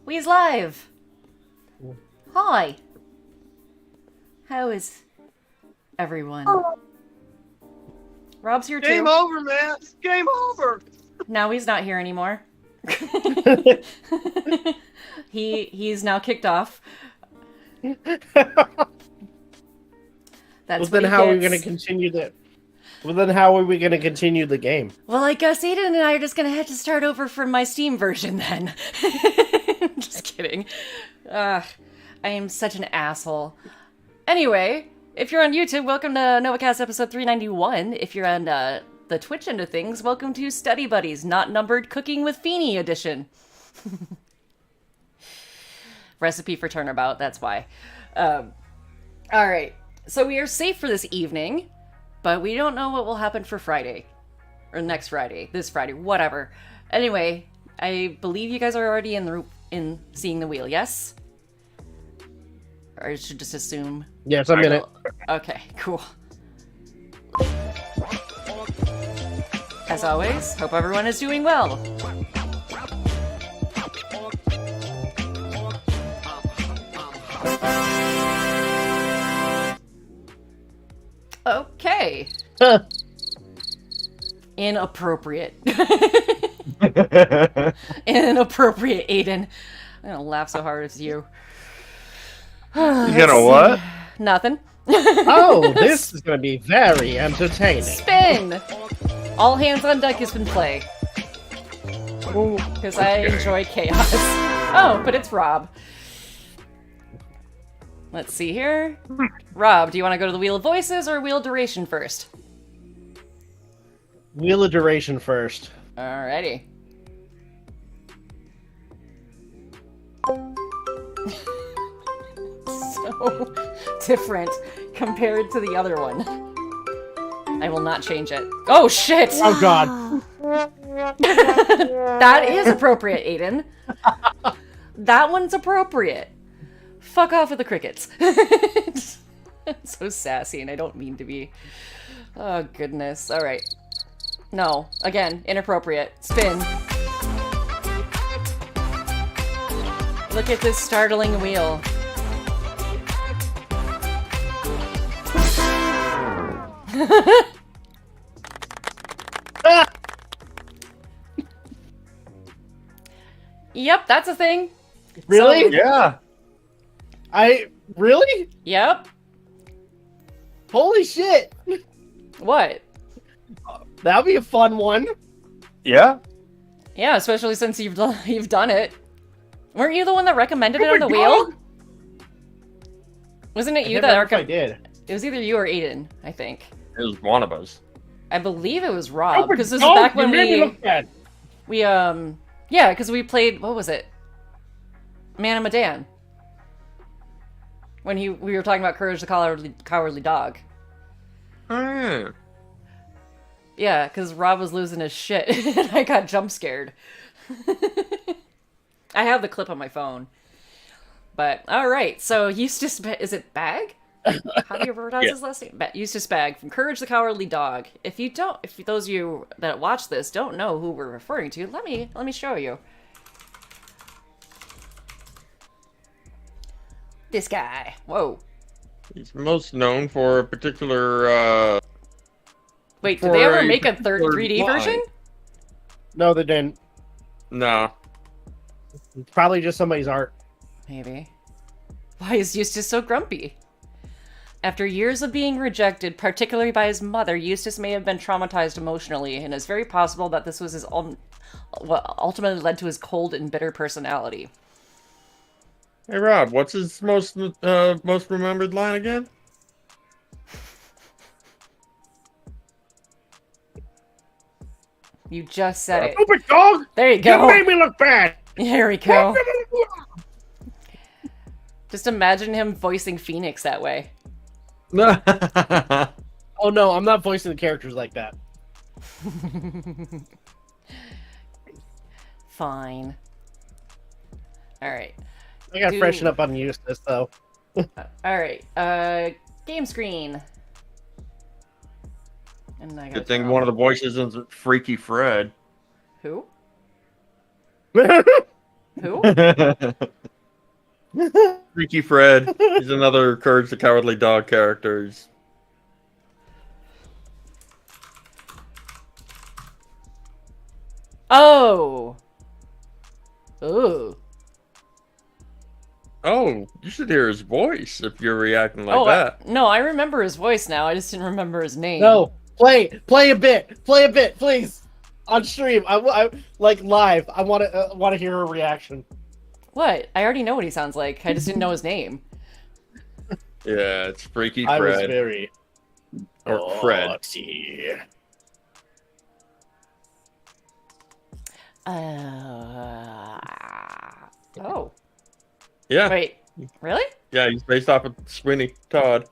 We's live! Hi! How is everyone? Rob's here too. Game over, man! Game over! Now he's not here anymore. He's now kicked off. That's well, then how are we going to continue the... Well, then how are we going to continue the game? Well, I guess Aden and I are just going to have to start over from my Steam version then. Just kidding. I am such an asshole. Anyway, if you're on YouTube, welcome to Novakast episode 391. If you're on the Twitch end of things, welcome to Study Buddies, Not Numbered Cooking with Phayn edition. Recipe for Turnabout, that's why. Alright, so we are safe for this evening, but we don't know what will happen for Friday. Or next Friday, this Friday, whatever. Anyway, I believe you guys are already in seeing the wheel, yes? Or I should just assume... Yes, I'm in it. Okay, cool. As always, hope everyone is doing well. Okay. Inappropriate. Inappropriate, Aden. I'm gonna laugh so hard as you. You gonna what? Nothing. Oh, this is going to be very entertaining. Spin! All hands on deck has been play. Because I enjoy chaos. Oh, but it's Rob. Let's see here. Rob, do you want to go to the Wheel of Voices or Wheel of Duration first? Wheel of Duration first. Alrighty. So different compared to the other one. I will not change it. Oh shit! Oh god. That is appropriate, Aden. That one's appropriate. Fuck off with the crickets. I'm so sassy and I don't mean to be. Oh goodness. Alright. No. Again, inappropriate. Spin. Look at this startling wheel. Yep, that's a thing. Really? So, Yeah. Really? yep. Holy shit. What? That'll be a fun one. Yeah? Yeah, especially since you've done it. Weren't you the one that recommended it on the Oh my wheel? God. Wasn't it I you can't that remember if I recommended? did. It was either you or Aden, I think. It was one of us. I believe it was Rob, Oh my because this is God, back you when made me look bad. yeah, because we played, what was it? Man and Aden. When we were talking about Courage the Cowardly Dog. Oh, yeah. Yeah, because Rob was losing his shit, and I got jump scared. I have the clip on my phone. But, alright, so Eustace, is it Bag? How do you pronounce his last name? Eustace Bag from Courage the Cowardly Dog. If those of you that watch this don't know who we're referring to, let me show you. This guy. Whoa. He's most known for a particular, Wait, did they ever make a third 3D version? No, they didn't. No. It's probably just somebody's art. Maybe. Why is Eustace so grumpy? After years of being rejected, particularly by his mother, Eustace may have been traumatized emotionally, and it's very possible that this was what ultimately led to his cold and bitter personality. Hey, Rob, what's his most remembered line again? You just said it. Stupid dog! There you You go. made me look bad! There we go. Just imagine him voicing Phoenix that way. Oh no, I'm not voicing the characters like that. Fine. Alright. I gotta freshen up on Eustace, though. Alright. Game screen. And I Good thing one of the voices isn't Freaky Fred. Who? Who? Freaky Fred. He's another Courage the Cowardly Dog character. Oh. Ooh. Oh, you should hear his voice if you're reacting like that. No, I remember his voice now. I just didn't remember his name. No, play a bit, please, on stream. I like live. I want to hear her reaction. What? I already know what he sounds like. I just didn't know his name. Yeah, it's Freaky Fred. I was very or Fred. naughty. Oh. Yeah. Wait. Really? Yeah, he's based off of Sweeney Todd.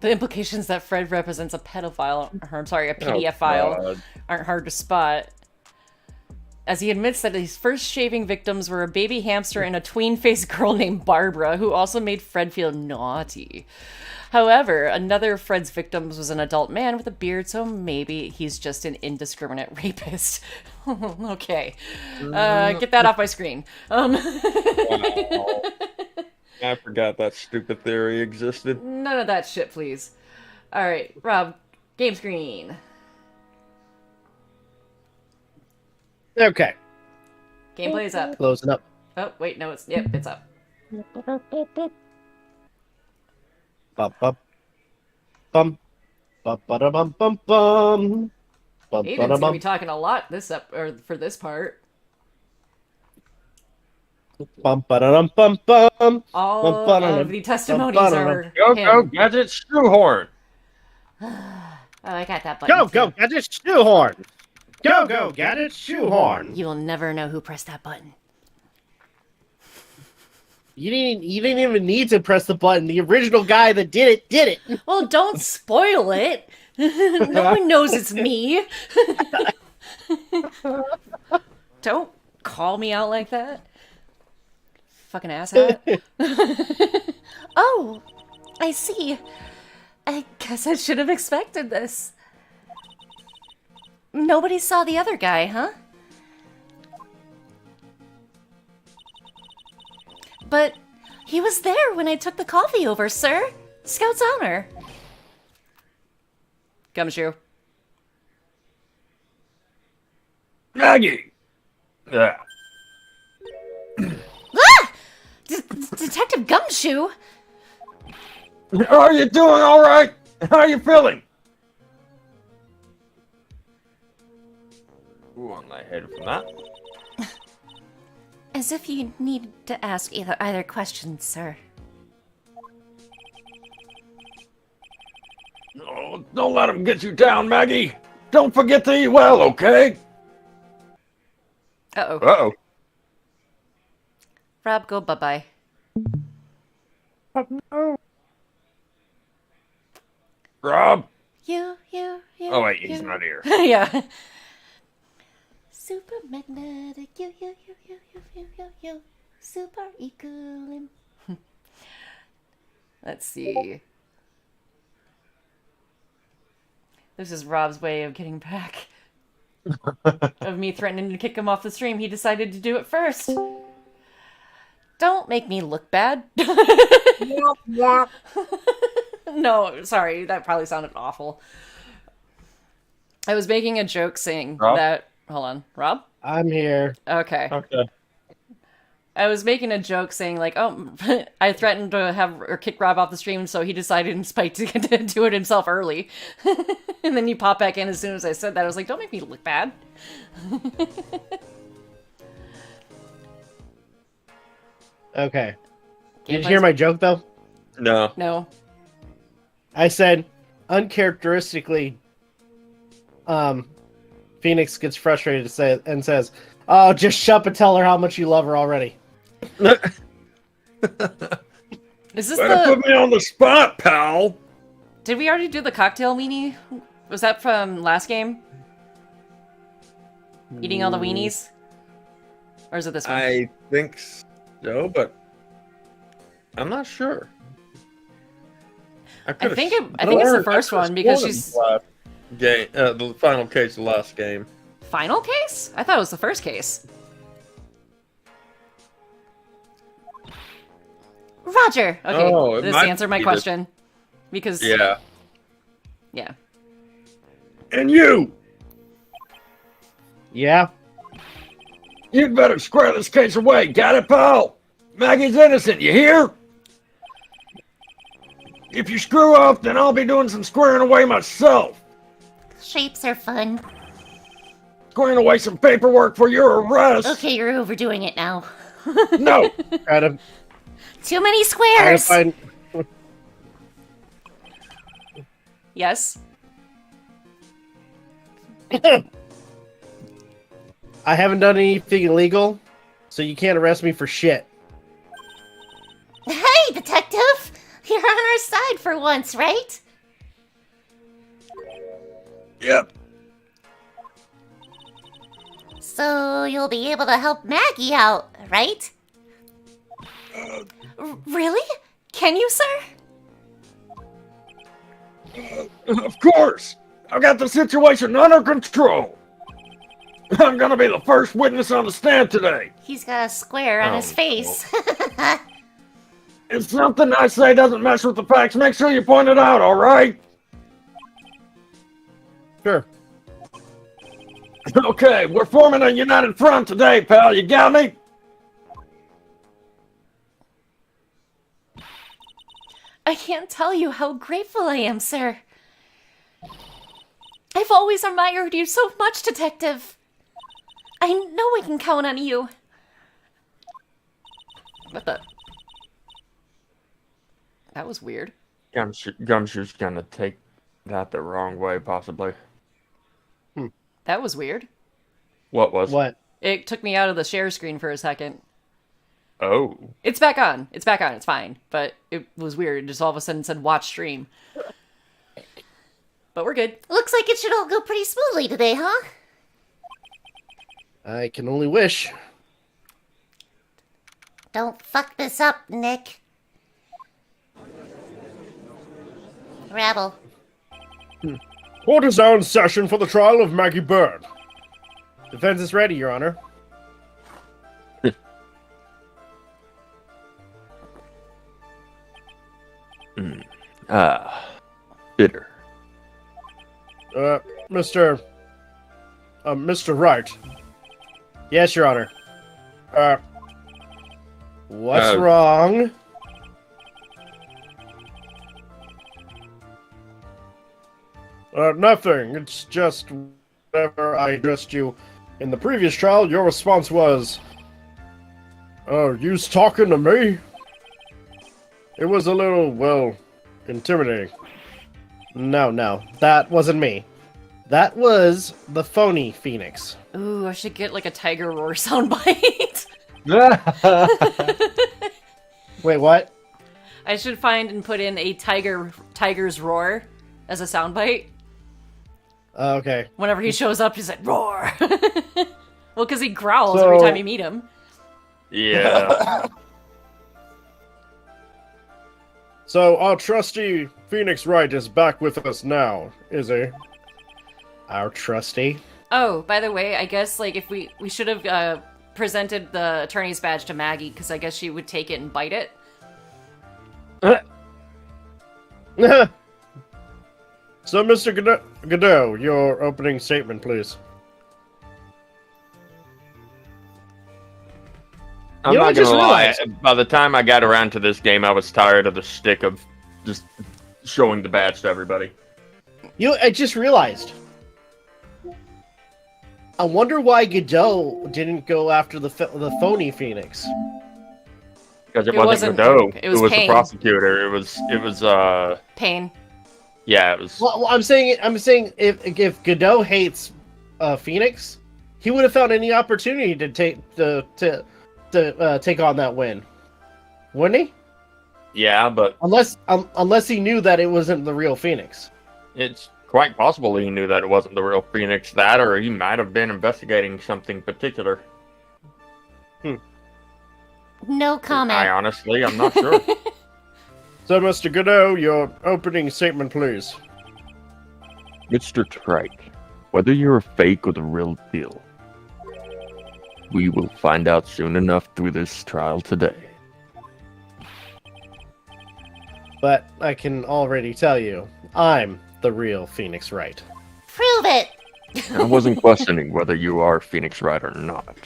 The implications that Fred represents a pedophile, or I'm sorry, a pedophile, aren't hard to spot. As he admits that his first shaving victims were a baby hamster and a tween-faced girl named Barbara, who also made Fred feel naughty. However, another of Fred's victims was an adult man with a beard, so maybe he's just an indiscriminate rapist. Okay. Get that off my screen. Wow. I forgot that stupid theory existed. None of that shit, please. Alright, Rob, game screen. Okay. Gameplay is up. Closing up. Oh, wait, no, it's up. Bum bum bum bum bum bum bum. Aiden's gonna be talking a lot for this part. Bum bum bum bum. All of the testimonies are Go, him. go, Gadget Shoehorn! Oh, I got that button. Go, Gadget Shoehorn! Go, Gadget Shoehorn! You will never know who pressed that button. You didn't even need to press the button. The original guy that did it. Well, don't spoil it. No one knows it's me. Don't call me out like that. Fucking asshat. Oh, I see. I guess I should have expected this. Nobody saw the other guy, huh? But he was there when I took the coffee over, sir. Scout's honor. Gumshoe. Maggie! Yeah. Ah! Detective Gumshoe? Are you doing all right? How are you feeling? Ooh, on my head from that. As if you need to ask either question, sir. Oh, don't let him get you down, Maggie. Don't forget to eat well, okay? Uh-oh. Uh-oh. Rob, go bye-bye. No. Rob? You. Oh, wait, he's not here. Yeah. Super magnetic, you. Super equal. Let's see. This is Rob's way of getting back. Of me threatening to kick him off the stream, he decided to do it first. Don't make me look bad. No, sorry, that probably sounded awful. I was making a joke saying Rob? that... Hold on. Rob? I'm here. Okay. Okay. I was making a joke saying, like, oh, I threatened to kick Rob off the stream, so he decided in spite to do it himself early. And then you pop back in as soon as I said that. I was like, don't make me look bad. Okay. Did you hear my joke, though? No. No. I said, uncharacteristically, Phoenix gets frustrated and says, "Oh, just shut up and tell her how much you love her already." Is this Better put me on the spot, pal. Did we already do the cocktail weenie? Was that from last game? Eating all the weenies? Or is it this one? I think so, but I'm not sure. I think it's the first one because she's game. The final case of the last game. final case? I thought it was the first case. Roger. Okay, Oh, it this might answered my be question. Because Yeah. yeah. And you! Yeah. You'd better square this case away. Got it, pal? Maggie's innocent, you hear? If you screw up, then I'll be doing some squaring away myself. Shapes are fun. Squaring away some paperwork for your arrest. Okay, you're overdoing it now. No. Gotta Too many squares! find. Yes. I haven't done anything illegal, so you can't arrest me for shit. Hey, detective! You're on our side for once, right? Yep. So you'll be able to help Maggie out, right? Really? Can you, sir? Of course. I've got the situation under control. I'm gonna be the first witness on the stand today. He's got a square on his face. If something I say doesn't mess with the facts, make sure you point it out, alright? Sure. Okay, we're forming a united front today, pal. You got me? I can't tell you how grateful I am, sir. I've always admired you so much, Detective. I know I can count on you. What the? That was weird. Gumshoe's gonna take that the wrong way, possibly. That was weird. What was? What? It took me out of the share screen for a second. Oh. It's back on. It's back on. It's fine. But it was weird. It just all of a sudden said watch stream. But we're good. Looks like it should all go pretty smoothly today, huh? I can only wish. Don't fuck this up, Nick. Rabble. Court is now in session for the trial of Maggie Bird. Defense is ready, Your Honor. Bitter. Mr. Wright. Yes, Your Honor. What's wrong? Nothing. It's just whenever I addressed you in the previous trial, your response was, "Oh, you's talking to me?" It was a little, well, intimidating. No, that wasn't me. That was the phony Phoenix. Ooh, I should get like a tiger roar soundbite. Wait, what? I should find and put in a tiger's roar as a soundbite. Okay. Whenever he shows up, he's like, roar! Well, because he growls every time you meet him. Yeah. So, our trustee, Phoenix Wright, is back with us now, is he? Our trustee? Oh, by the way, I guess like if we should have presented the attorney's badge to Maggie, because I guess she would take it and bite it. So, Mr. Godot, your opening statement, please. I'm You know, I not just gonna lie. realized- By the time I got around to this game, I was tired of the stick of just showing the badge to everybody. I just realized. I wonder why Godot didn't go after the phony Phoenix. Because it It wasn't wasn't- Godot. it was the Phayn. prosecutor. It was Pain. yeah, it was Well, I'm saying if Godot hates Phoenix, he would have found any opportunity to take on that win, wouldn't he? yeah, but Unless he knew that it wasn't the real Phoenix. it's quite possible he knew that it wasn't the real Phoenix, that or he might have been investigating something particular. No comment. I'm not sure. So, Mr. Godot, your opening statement, please. Mr. Trike, whether you're a fake or the real deal, we will find out soon enough through this trial today. But I can already tell you, I'm the real Phoenix Wright. Prove it! I wasn't questioning whether you are Phoenix Wright or not.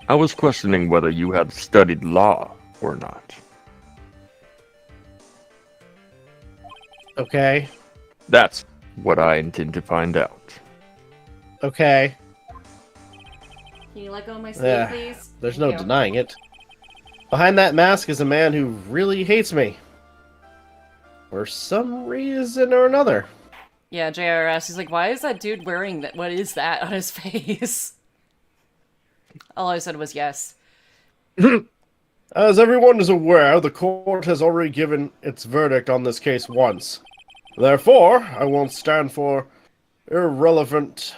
I was questioning whether you had studied law or not. Okay. That's what I intend to find out. Okay. Can you let go of my sleeve, Yeah, please? there's Thank no you. denying it. Behind that mask is a man who really hates me. For some reason or another. Yeah, JRS, he's like, why is that dude wearing that? What is that on his face? All I said was yes. As everyone is aware, the court has already given its verdict on this case once. Therefore, I won't stand for irrelevant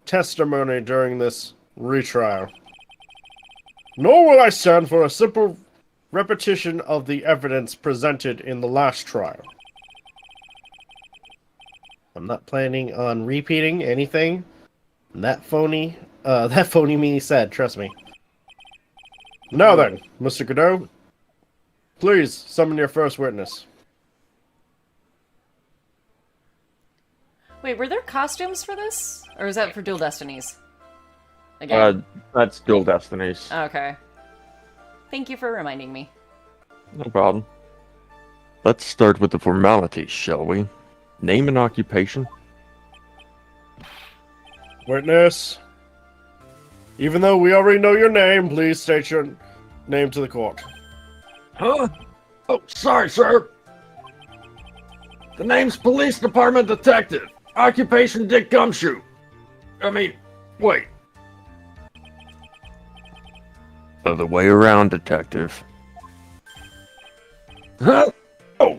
testimony during this retrial. Nor will I stand for a simple repetition of the evidence presented in the last trial. I'm not planning on repeating anything that phony me said, trust me. Now then, Mr. Godot, please summon your first witness. Wait, were there costumes for this? Or is that for Dual Destinies? Again? That's Dual Destinies. Okay. Thank you for reminding me. No problem. Let's start with the formalities, shall we? Name and occupation? Witness. Even though we already know your name, please state your name to the court. Huh? Oh, sorry, sir. The name's Police Department Detective. Occupation Dick Gumshoe. Wait. Other way around, detective. Huh? Oh.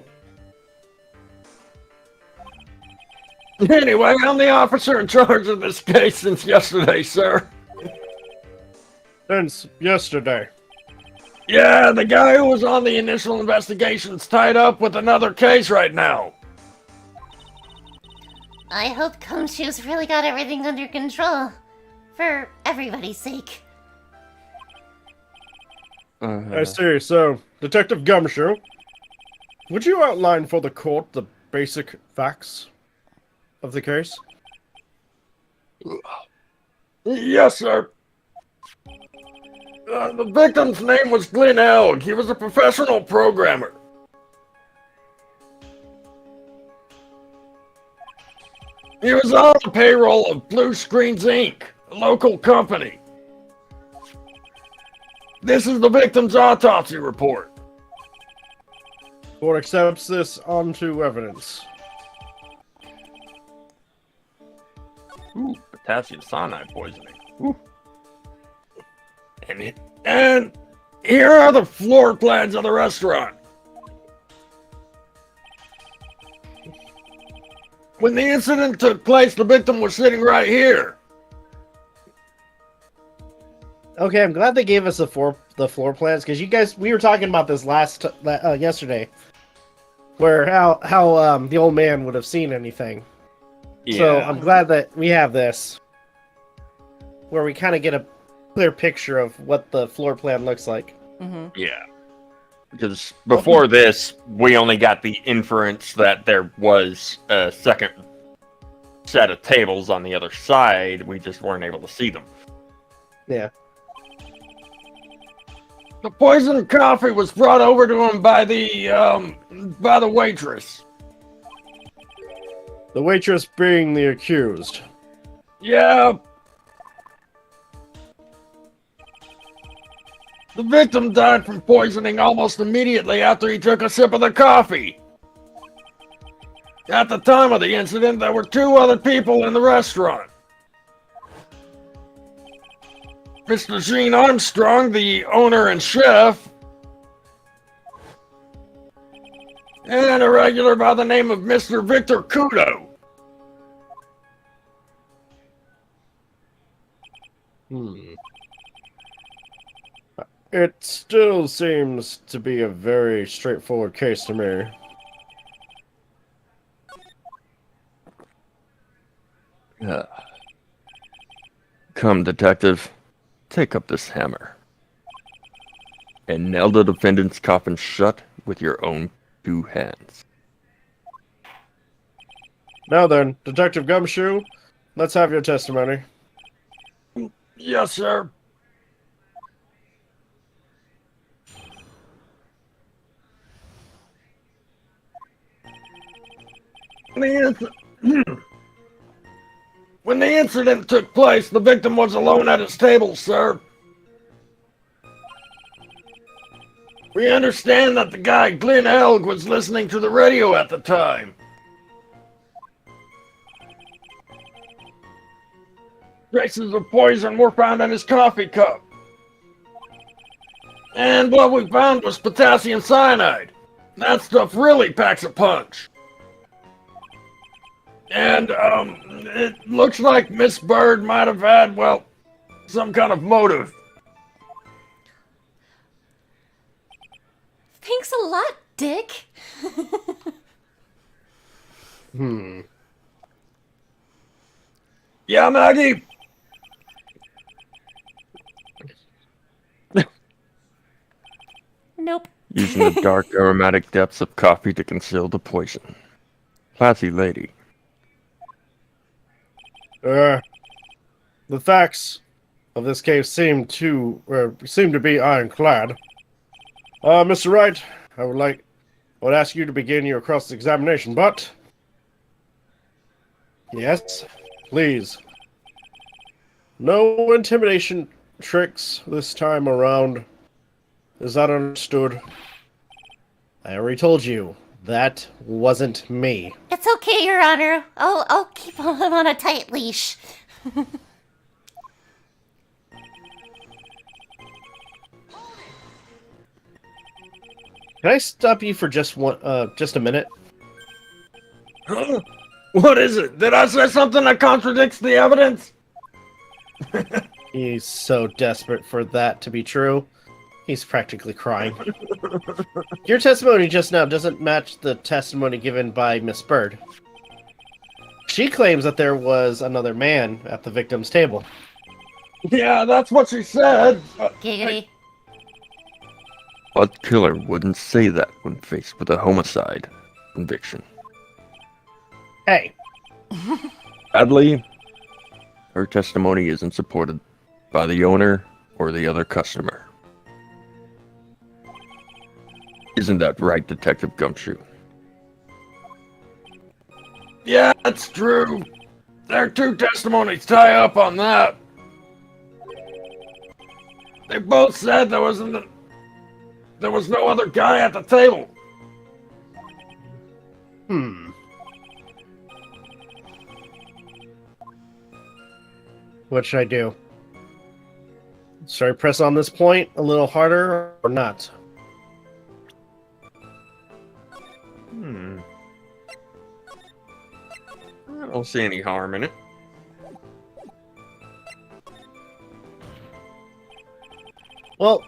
Anyway, I'm the officer in charge of this case since yesterday, sir. Since yesterday. Yeah, the guy who was on the initial investigation's tied up with another case right now. I hope Gumshoe's really got everything under control. For everybody's sake. I see. So, Detective Gumshoe, would you outline for the court the basic facts of the case? Yes, sir. The victim's name was Glenn Elg. He was a professional programmer. He was on the payroll of Blue Screens Inc., a local company. This is the victim's autopsy report. Court accepts this onto evidence. Ooh, potassium cyanide poisoning. Ooh. And here are the floor plans of the restaurant. When the incident took place, the victim was sitting right here. Okay, I'm glad they gave us the floor plans because you guys, we were talking about this yesterday, where how the old man would have seen anything. Yeah. So I'm glad that we have this, where we kind of get a clear picture of what the floor plan looks like. Mm-hmm. Yeah. Because before this, we only got the inference that there was a second set of tables on the other side. We just weren't able to see them. Yeah. The poisoned coffee was brought over to him by the waitress. The waitress being the accused. Yeah. The victim died from poisoning almost immediately after he took a sip of the coffee. At the time of the incident, there were 2 other people in the restaurant. Mr. Gene Armstrong, the owner and chef, and a regular by the name of Mr. Victor Kudo. It still seems to be a very straightforward case to me. Come, detective. Take up this hammer. and nail the defendant's coffin shut with your own 2 hands. Now then, Detective Gumshoe, let's have your testimony. Yes, sir. When the incident took place, the victim was alone at his table, sir. We understand that the guy, Glenn Elg, was listening to the radio at the time. Traces of poison were found in his coffee cup. And what we found was potassium cyanide. That stuff really packs a punch. And, it looks like Miss Bird might have had, well, some kind of motive. Thanks a lot, Dick. Yeah, Maggie? Nope. Using the dark aromatic depths of coffee to conceal the poison. Classy lady. The facts of this case seem to be ironclad. Mr. Wright, I would ask you to begin your cross-examination, but... Yes, please. No intimidation tricks this time around. Is that understood? I already told you, that wasn't me. It's okay, Your Honor. I'll keep him on a tight leash. Can I stop you for just a minute? Huh? What is it? Did I say something that contradicts the evidence? He's so desperate for that to be true. He's practically crying. Your testimony just now doesn't match the testimony given by Miss Bird. She claims that there was another man at the victim's table. Yeah, that's what she said. Giggity. What killer wouldn't say that when faced with a homicide conviction? Hey, Sadly, her testimony isn't supported by the owner or the other customer. Isn't that right, Detective Gumshoe? Yeah, that's true. Their 2 testimonies tie up on that. They both said there was no other guy at the table. what should I do? Should I press on this point a little harder or not? I don't see any harm in it. Well,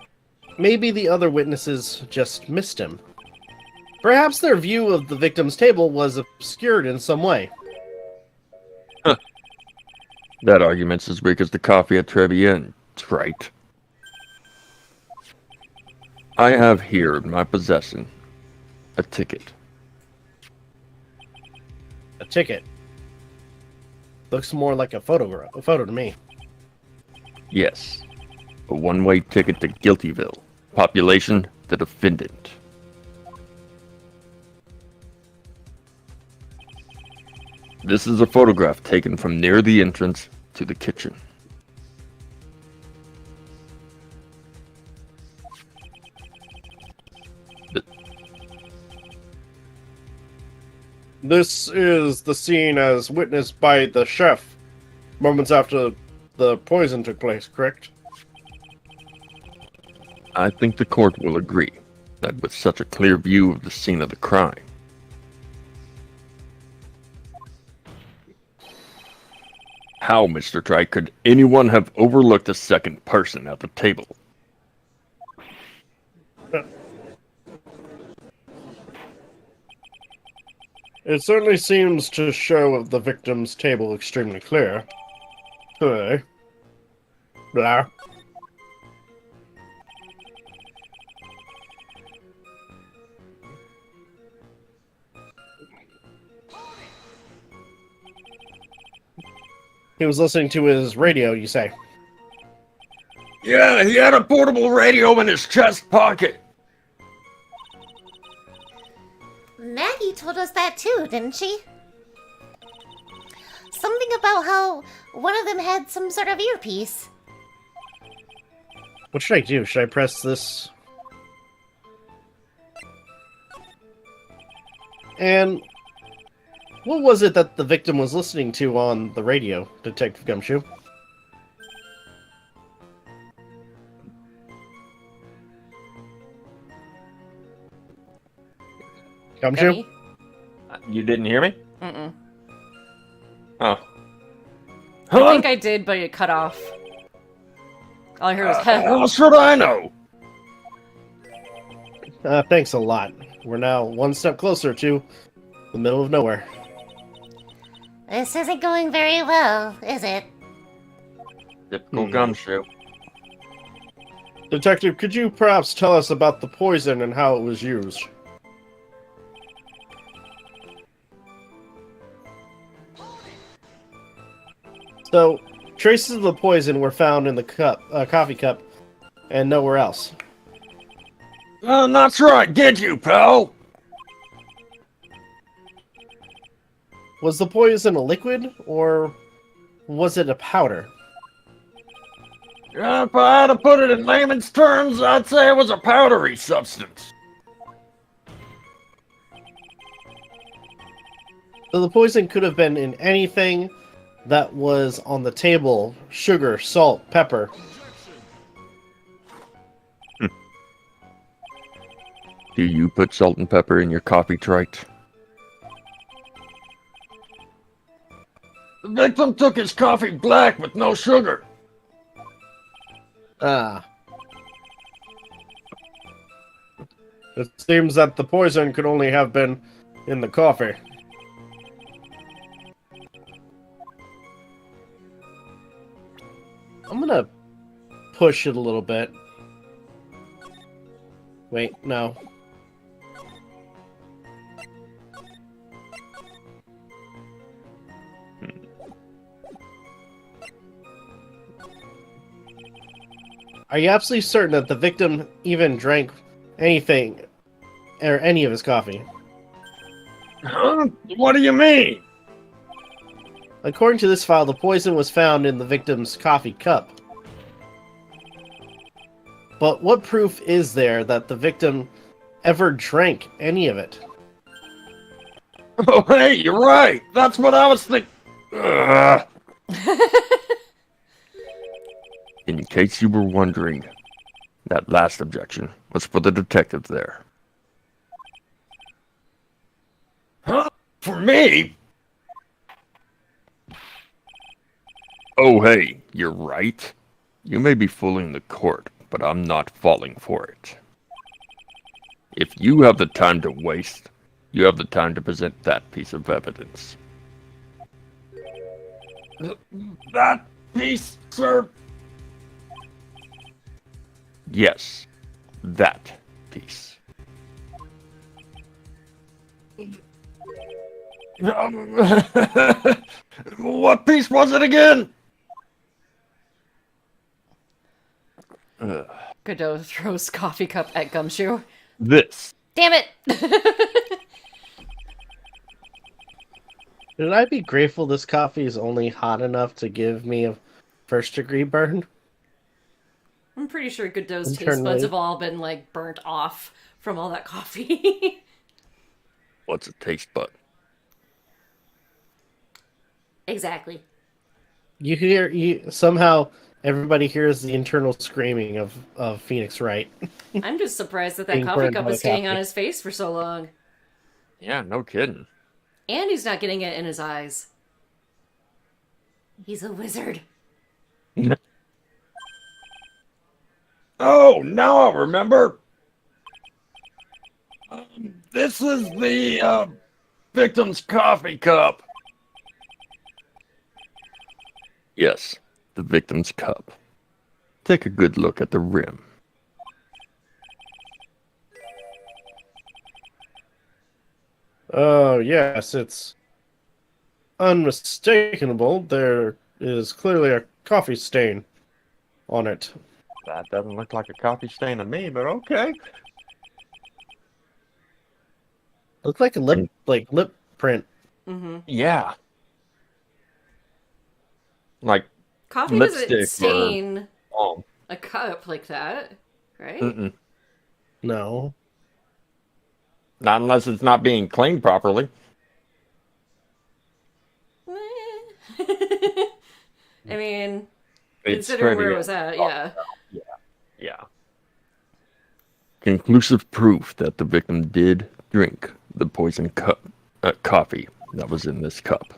maybe the other witnesses just missed him. Perhaps their view of the victim's table was obscured in some way. That argument's as weak as the coffee at Trevian, trite. I have here in my possession a ticket. A ticket. Looks more like a photo to me. Yes, a one-way ticket to Guiltyville. Population, the defendant. This is a photograph taken from near the entrance to the kitchen. This is the scene as witnessed by the chef moments after the poison took place, correct? I think the court will agree that with such a clear view of the scene of the crime, how, Mr. Trike, could anyone have overlooked a second person at the table? It certainly seems to show the victim's table extremely clear. Hey. Blah. He was listening to his radio, you say? Yeah, he had a portable radio in his chest pocket. Maggie told us that too, didn't she? Something about how one of them had some sort of earpiece. What should I do? Should I press this? And what was it that the victim was listening to on the radio, Detective Gumshoe? Gumshoe? Gummy? You didn't hear me? Mm-mm. Oh. I think I did, but it cut off. All I heard was, How should I know? Thanks a lot. We're now one step closer to the middle of nowhere. This isn't going very well, is it? Typical Gumshoe. Detective, could you perhaps tell us about the poison and how it was used? So, traces of the poison were found in the coffee cup, and nowhere else. Not sure I get you, pal. Was the poison a liquid, or was it a powder? If I had to put it in layman's terms, I'd say it was a powdery substance. So the poison could have been in anything that was on the table: sugar, salt, pepper. Do you put salt and pepper in your coffee, Trite? The victim took his coffee black with no sugar. Ah. It seems that the poison could only have been in the coffee. I'm gonna push it a little bit. Wait, no. Are you absolutely certain that the victim even drank anything, or any of his coffee? Huh? What do you mean? According to this file, the poison was found in the victim's coffee cup. But what proof is there that the victim ever drank any of it? Oh, hey, you're right. That's what I was thinking. In case you were wondering, that last objection was for the detective there. Huh? For me? Oh, hey, you're right. You may be fooling the court, but I'm not falling for it. If you have the time to waste, you have the time to present that piece of evidence. That piece, sir? Yes, that piece. What piece was it again? Godot throws coffee cup at Gumshoe. This. Damn it! Should I be grateful this coffee is only hot enough to give me a first-degree burn? I'm pretty sure Godot's taste Internally. buds have all been, like, burnt off from all that coffee. What's a taste bud? Exactly. Somehow everybody hears the internal screaming of Phoenix Wright. I'm just surprised that Being coffee burned cup by is staying on coffee. his face for so long. Yeah, no kidding. And he's not getting it in his eyes. He's a wizard. Oh, now I remember. This is the victim's coffee cup. Yes, the victim's cup. Take a good look at the rim. Oh, yes, it's unmistakable. There is clearly a coffee stain on it. That doesn't look like a coffee stain to me, but okay. Looks like a lip print. Mm-hmm. Yeah. Like Coffee lipstick doesn't stain or a cup like that, right? mm-mm. No. Not unless it's not being cleaned properly. I mean, It's considering where pretty- it was at, yeah. Yeah. Conclusive proof that the victim did drink the poison coffee that was in this cup.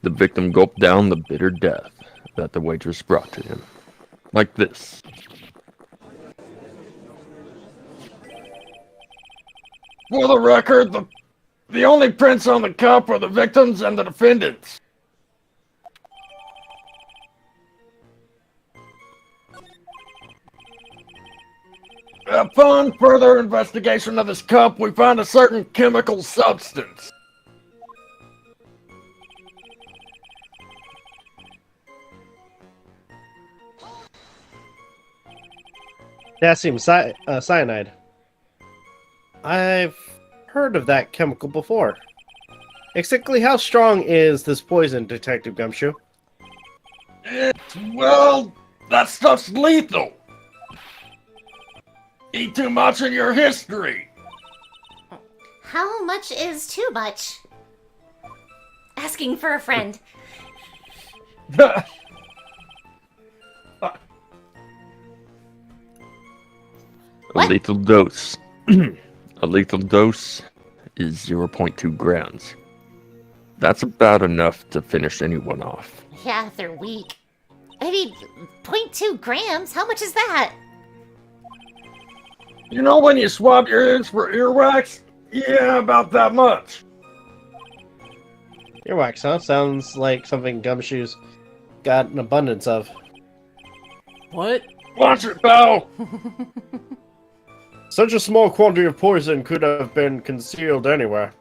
The victim gulped down the bitter death that the waitress brought to him. Like this. For the record, the only prints on the cup are the victims and the defendants. Upon further investigation of this cup, we find a certain chemical substance. Potassium cyanide. I've heard of that chemical before. Exactly how strong is this poison, Detective Gumshoe? Well, that stuff's lethal. Eat too much in your history. How much is too much? Asking for a friend. A What? lethal dose. A lethal dose is 0.2 grams. That's about enough to finish anyone off. Yeah, they're weak. I mean, 0.2 grams? How much is that? You know when you swab your ears for earwax? Yeah, about that much. Earwax, huh? Sounds like something Gumshoe's got an abundance of. What? Watch it, pal. Such a small quantity of poison could have been concealed anywhere.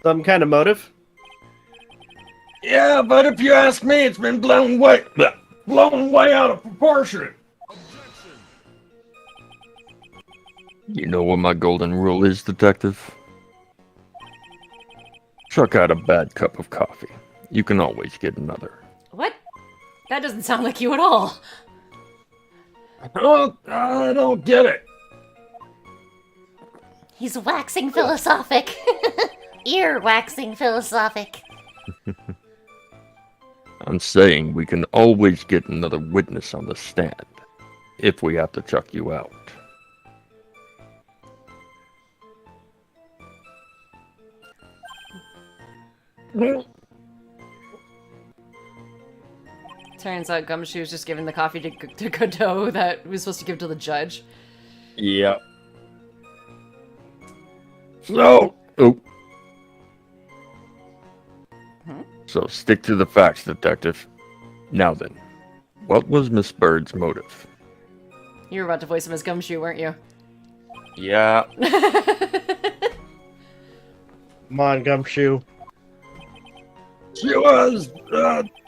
Some kind of motive? Yeah, but if you ask me, it's been blown way out of proportion. You know what my golden rule is, detective? Chuck out a bad cup of coffee. You can always get another. What? That doesn't sound like you at all. Oh, I don't get it. He's waxing philosophic. Ear waxing philosophic. I'm saying we can always get another witness on the stand if we have to chuck you out. Turns out Gumshoe was just giving the coffee to Godot that we was supposed to give to the judge. Yep. So, Oh. So stick to the facts, detective. Now then, what was Miss Bird's motive? You were about to voice him as Gumshoe, weren't you? Yeah. Come on, Gumshoe. she was,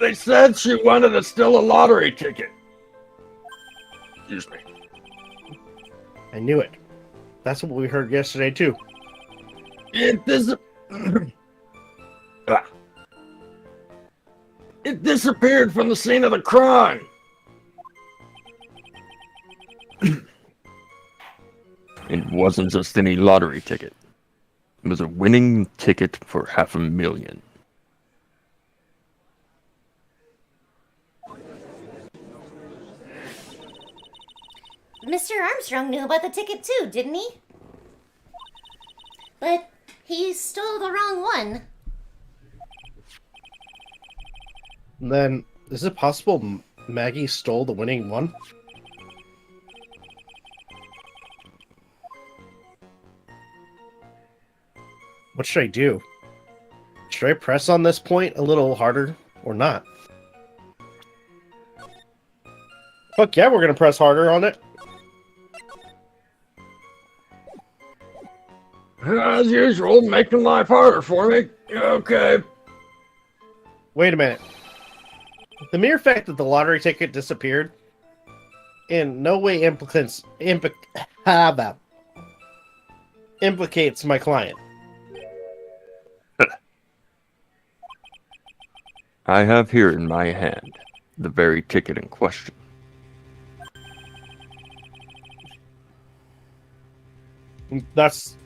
they said she wanted to steal a lottery ticket. Excuse me. I knew it. That's what we heard yesterday, too. It disappeared from the scene of the crime. It wasn't just any lottery ticket. It was a winning ticket for $500,000. Mr. Armstrong knew about the ticket too, didn't he? But he stole the wrong one. Then, is it possible Maggie stole the winning one? What should I do? Should I press on this point a little harder or not? Fuck yeah, we're gonna press harder on it. As usual, making life harder for me. Okay. Wait a minute. The mere fact that the lottery ticket disappeared in no way implicates my client. I have here in my hand the very ticket in question. That's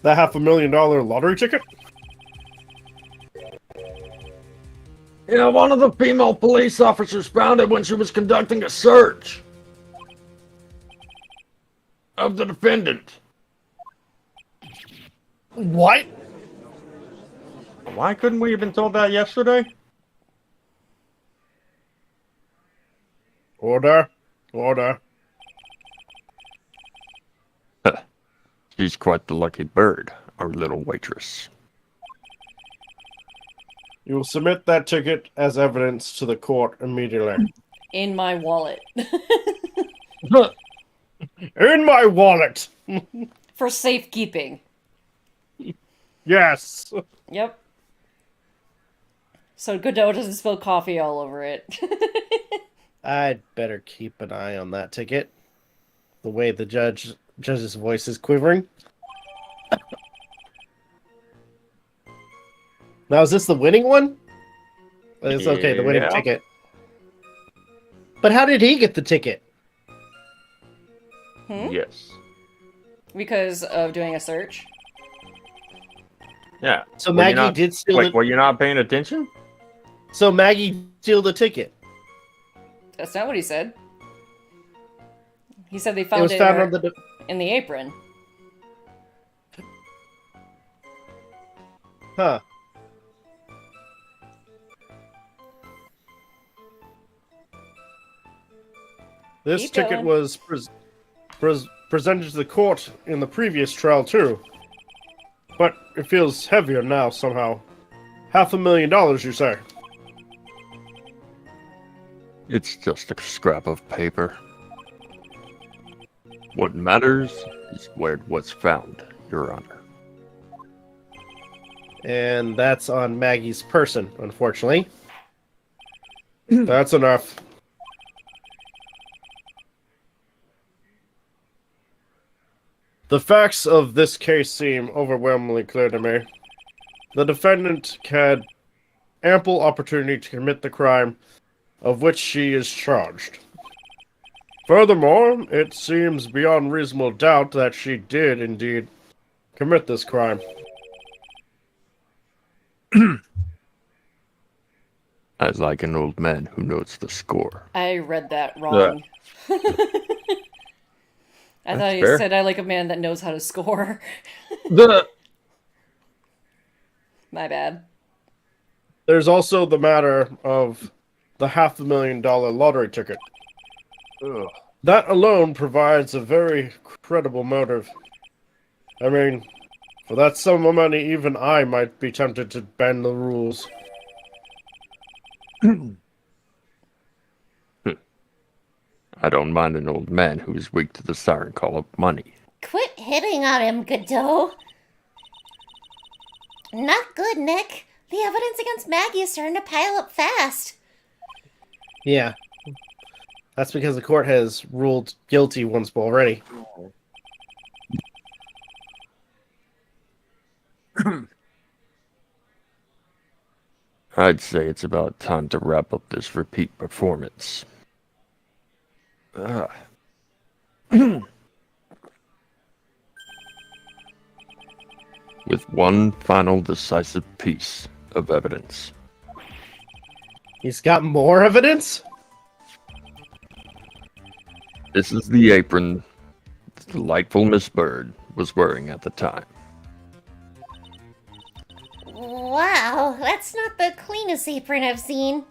the $500,000 lottery ticket? Yeah, one of the female police officers found it when she was conducting a search of the defendant. What? Why couldn't we have been told that yesterday? Order. Order. She's quite the lucky bird, our little waitress. You will submit that ticket as evidence to the court immediately. In my wallet. In my wallet! For safekeeping. Yes! Yep. So Godot doesn't spill coffee all over it. I'd better keep an eye on that ticket. The way the judge's voice is quivering. Now, is this the winning one? It's okay, the winning Yeah. ticket. But how did he get the ticket? Yes. Because of doing a search. Yeah. So Were you Maggie not- did steal Wait, the... were you not paying attention? So Maggie steal the ticket. That's not what he said. He said they It found was it, found on the... in the apron. Huh. This Keep ticket going. was presented to the court in the previous trial too. But it feels heavier now somehow. $500,000, you say? It's just a scrap of paper. What matters is where it was found, Your Honor. And that's on Maggie's person, unfortunately. That's enough. The facts of this case seem overwhelmingly clear to me. The defendant had ample opportunity to commit the crime of which she is charged. Furthermore, it seems beyond reasonable doubt that she did indeed commit this crime. I like an old man who knows the score. I read that wrong. I thought he fair. said I like a man that knows how to score. The My bad. There's also the matter of the $500,000 lottery ticket. That alone provides a very credible motive. I mean, for that sum of money, even I might be tempted to bend the rules. I don't mind an old man who is weak to the siren call of money. Quit hitting on him, Godot. Not good, Nick. The evidence against Maggie is starting to pile up fast. Yeah. That's because the court has ruled guilty once already. I'd say it's about time to wrap up this repeat performance. With one final decisive piece of evidence. He's got more evidence? This is the apron the delightful Miss Bird was wearing at the time. Wow, that's not the cleanest apron I've seen.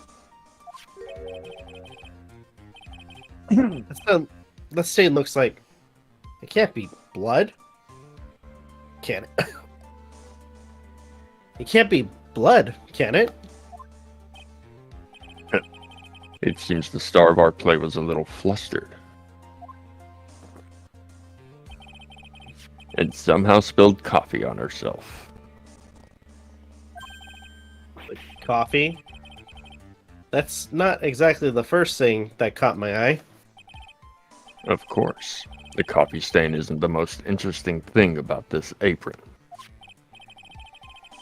That stain looks like... It can't be blood. Can it? It can't be blood, can it? It seems the star of our play was a little flustered. And somehow spilled coffee on herself. Coffee? That's not exactly the first thing that caught my eye. Of course, the coffee stain isn't the most interesting thing about this apron.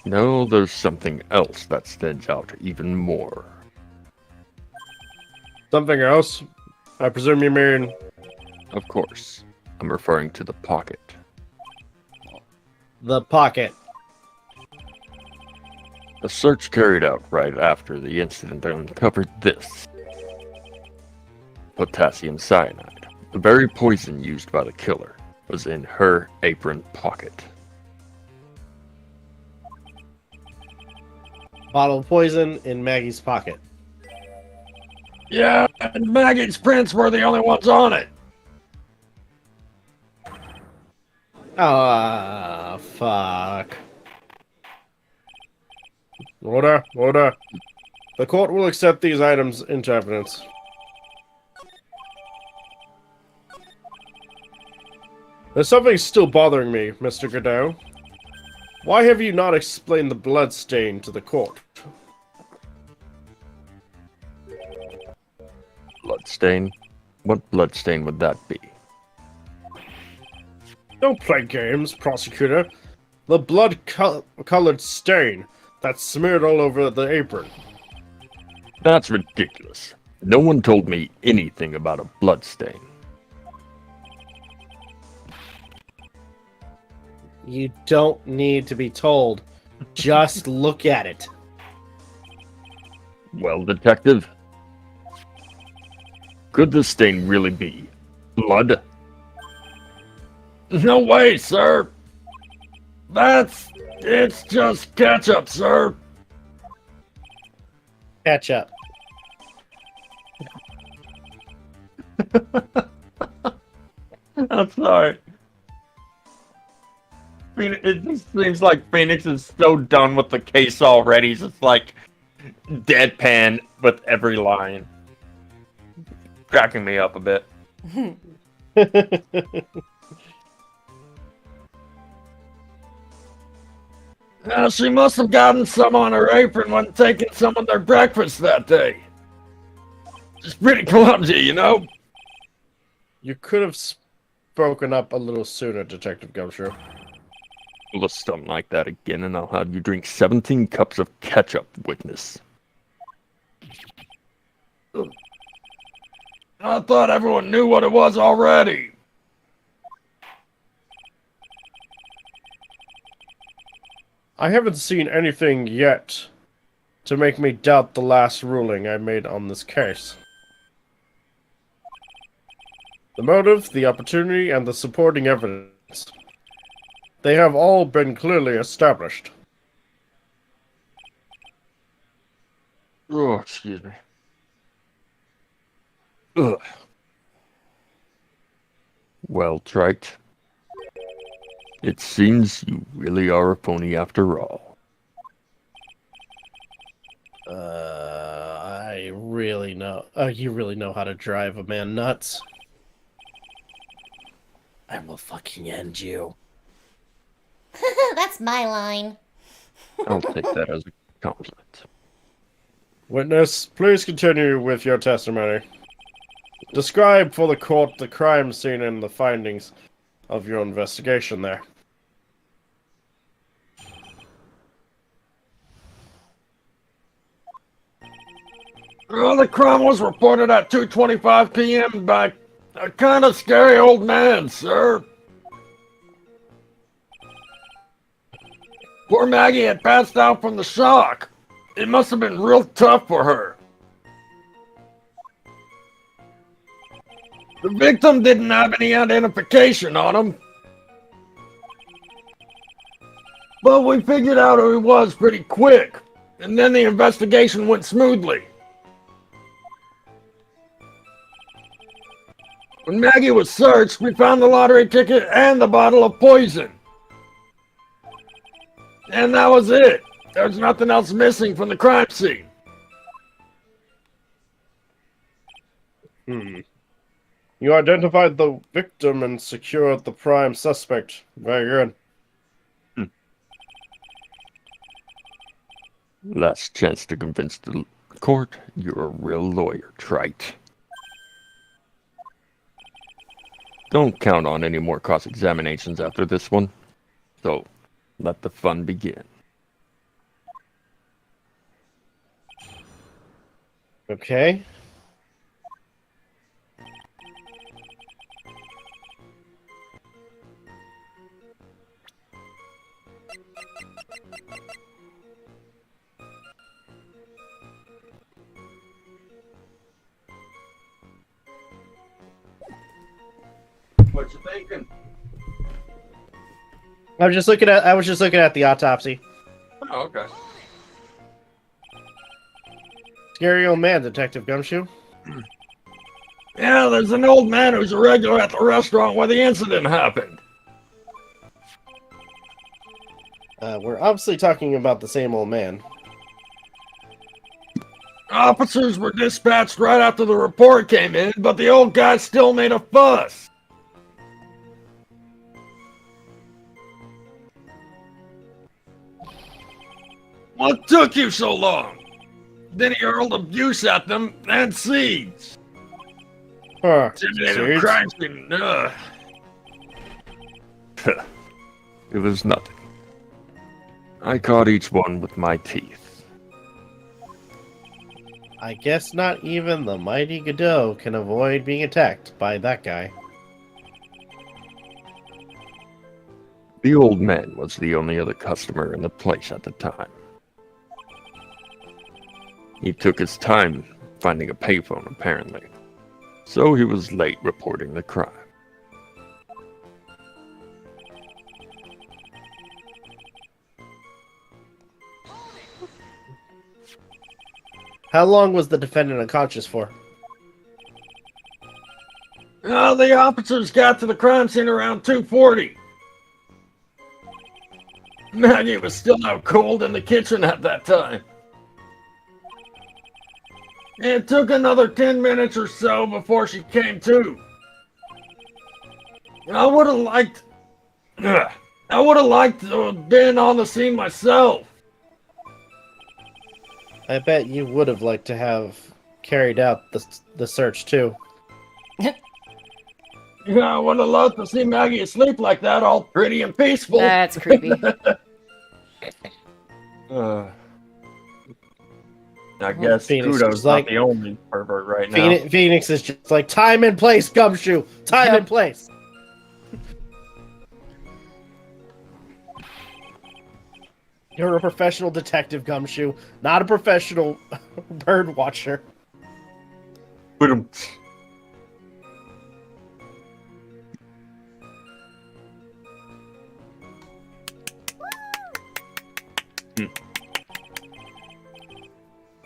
No, there's something else that stands out even more. Something else? I presume you mean... Of course, I'm referring to the pocket. the pocket. A search carried out right after the incident uncovered this. Potassium cyanide, the very poison used by the killer, was in her apron pocket. Bottle of poison in Maggie's pocket. Yeah, and Maggie's prints were the only ones on it. Ah, fuck. Order, order. The court will accept these items into evidence. There's something still bothering me, Mr. Godot. Why have you not explained the blood stain to the court? Bloodstain? What bloodstain would that be? Don't play games, prosecutor. The blood-colored stain that's smeared all over the apron. That's ridiculous. No one told me anything about a bloodstain. You don't need to be told. Just look at it. Well, detective, could this stain really be blood? No way, sir. It's just ketchup, sir. Ketchup. I'm sorry. It just seems like Phoenix is so done with the case already. It's just like deadpan with every line. Cracking me up a bit. She must have gotten some on her apron when taking some of their breakfast that day. Just pretty clumsy, you know? You could have spoken up a little sooner, Detective Gumshoe. Pull a stunt like that again, and I'll have you drink 17 cups of ketchup, witness. I thought everyone knew what it was already. I haven't seen anything yet to make me doubt the last ruling I made on this case. The motive, the opportunity, and the supporting evidence. They have all been clearly established. Oh, excuse me. Ugh. Well, Trite, it seems you really are a pony after all. I really know. You really know how to drive a man nuts. I will fucking end you. That's my line. I'll take that as a compliment. Witness, please continue with your testimony. Describe for the court the crime scene and the findings of your investigation there. Well, the crime was reported at 2:25 p.m. by a kind of scary old man, sir. Poor Maggie had passed out from the shock. It must have been real tough for her. The victim didn't have any identification on him. But we figured out who he was pretty quick, and then the investigation went smoothly. When Maggie was searched, we found the lottery ticket and the bottle of poison. And that was it. There's nothing else missing from the crime scene. You identified the victim and secured the prime suspect. Very good. Last chance to convince the court you're a real lawyer, trite. Don't count on any more cross-examinations after this one. So, let the fun begin. Okay. What you thinking? I was just looking at the autopsy. Oh, okay. Scary old man, Detective Gumshoe. Yeah, there's an old man who's a regular at the restaurant where the incident happened. We're obviously talking about the same old man. Officers were dispatched right after the report came in, but the old guy still made a fuss. What took you so long? Then he hurled abuse at them and seeds. Huh. Intimidated Serious? crime scene. It was nothing. I caught each one with my teeth. I guess not even the mighty Godot can avoid being attacked by that guy. The old man was the only other customer in the place at the time. He took his time finding a payphone, apparently. So he was late reporting the crime. How long was the defendant unconscious for? The officers got to the crime scene around 2:40. Maggie was still out cold in the kitchen at that time. It took another 10 minutes or so before she came to. I would have liked to have been on the scene myself. I bet you would have liked to have carried out the search too. Yeah, I would have loved to see Maggie asleep like that, all pretty and peaceful. That's creepy. I guess Phoenix Kudo's is like- not the only pervert right now. Phoenix is just like, time and place, Gumshoe! Time and place! You're a professional detective, Gumshoe, not a professional bird watcher.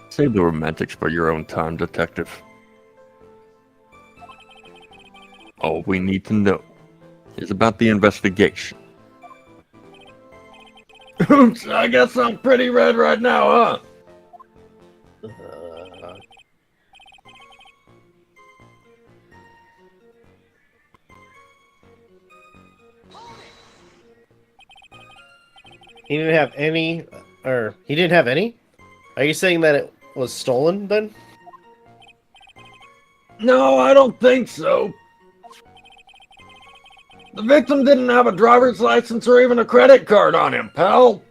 Save the romantics for your own time, detective. All we need to know is about the investigation. Oops, I guess I'm pretty red right now, huh? He didn't have any, or he didn't have any? Are you saying that it was stolen then? No, I don't think so. The victim didn't have a driver's license or even a credit card on him, pal.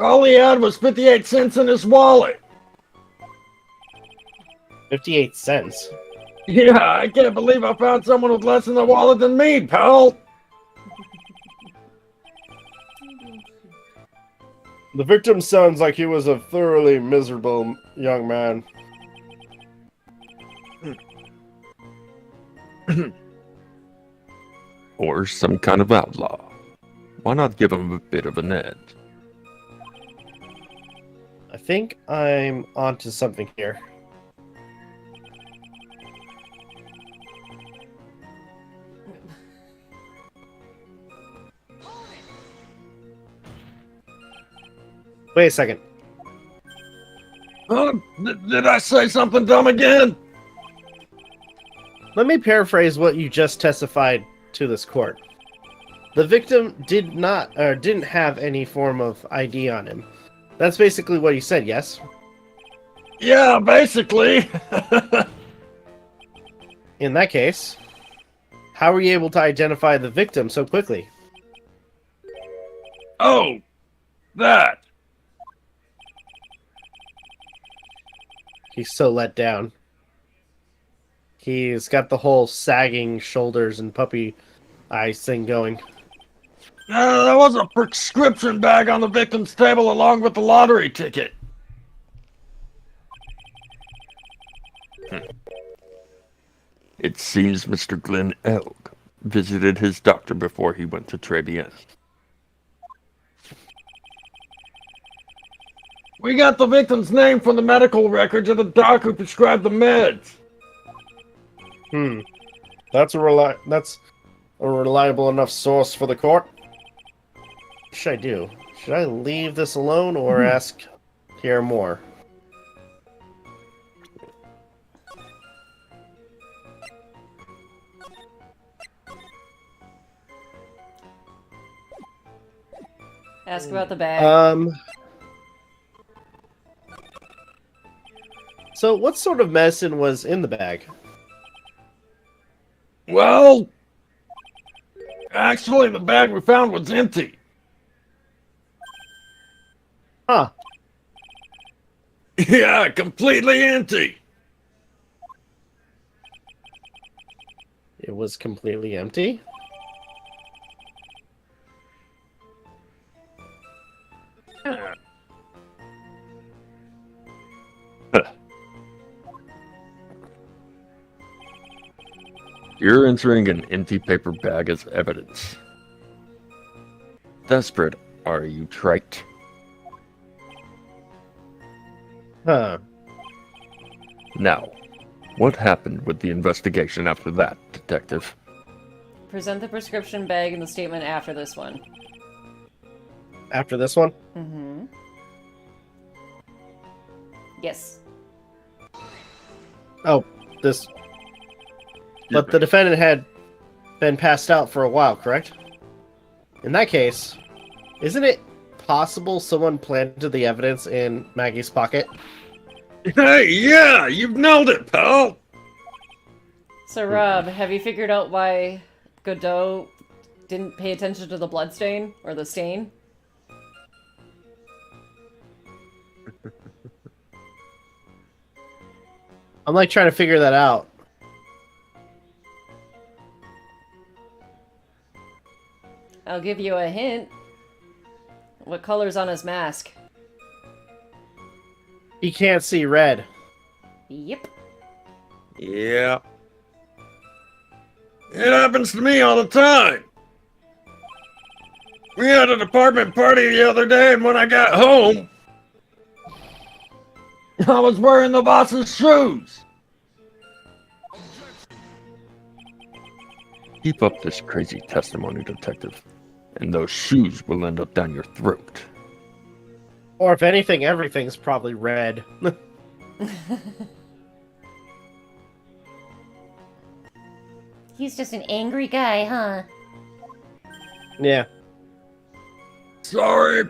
All he had was 58 cents in his wallet. 58 cents. Yeah, I can't believe I found someone with less in their wallet than me, pal. The victim sounds like he was a thoroughly miserable young man. Or some kind of outlaw. Why not give him a bit of an edge? I think I'm onto something here. Wait a second. Did I say something dumb again? Let me paraphrase what you just testified to this court. The victim didn't have any form of ID on him. That's basically what you said, yes? Yeah, basically. In that case, how were you able to identify the victim so quickly? Oh, that. He's so let down. He's got the whole sagging shoulders and puppy eyes thing going. There was a prescription bag on the victim's table along with the lottery ticket. It seems Mr. Glenn Elg visited his doctor before he went to Trebian. We got the victim's name from the medical records of the doc who prescribed the meds. That's a reliable enough source for the court. What should I do? Should I leave this alone or ask here more? Ask about the bag. So what sort of medicine was in the bag? Well, actually, the bag we found was empty. Huh. Yeah, completely empty. It was completely empty? You're entering an empty paper bag as evidence. Desperate, are you, trite? Huh. Now, what happened with the investigation after that, detective? Present the prescription bag and the statement after this one. After this one? Mm-hmm. Yes. Oh, this... But the defendant had been passed out for a while, correct? In that case, isn't it possible someone planted the evidence in Maggie's pocket? Hey, yeah, you've nailed it, pal. So, Rob, have you figured out why Godot didn't pay attention to the bloodstain or the stain? I'm like trying to figure that out. I'll give you a hint. What color's on his mask? He can't see red. Yep. Yeah. It happens to me all the time. We had an apartment party the other day, and when I got home, I was wearing the boss's shoes. Keep up this crazy testimony, detective, and those shoes will end up down your throat. Or if anything, everything's probably red. He's just an angry guy, huh? Yeah. Sorry.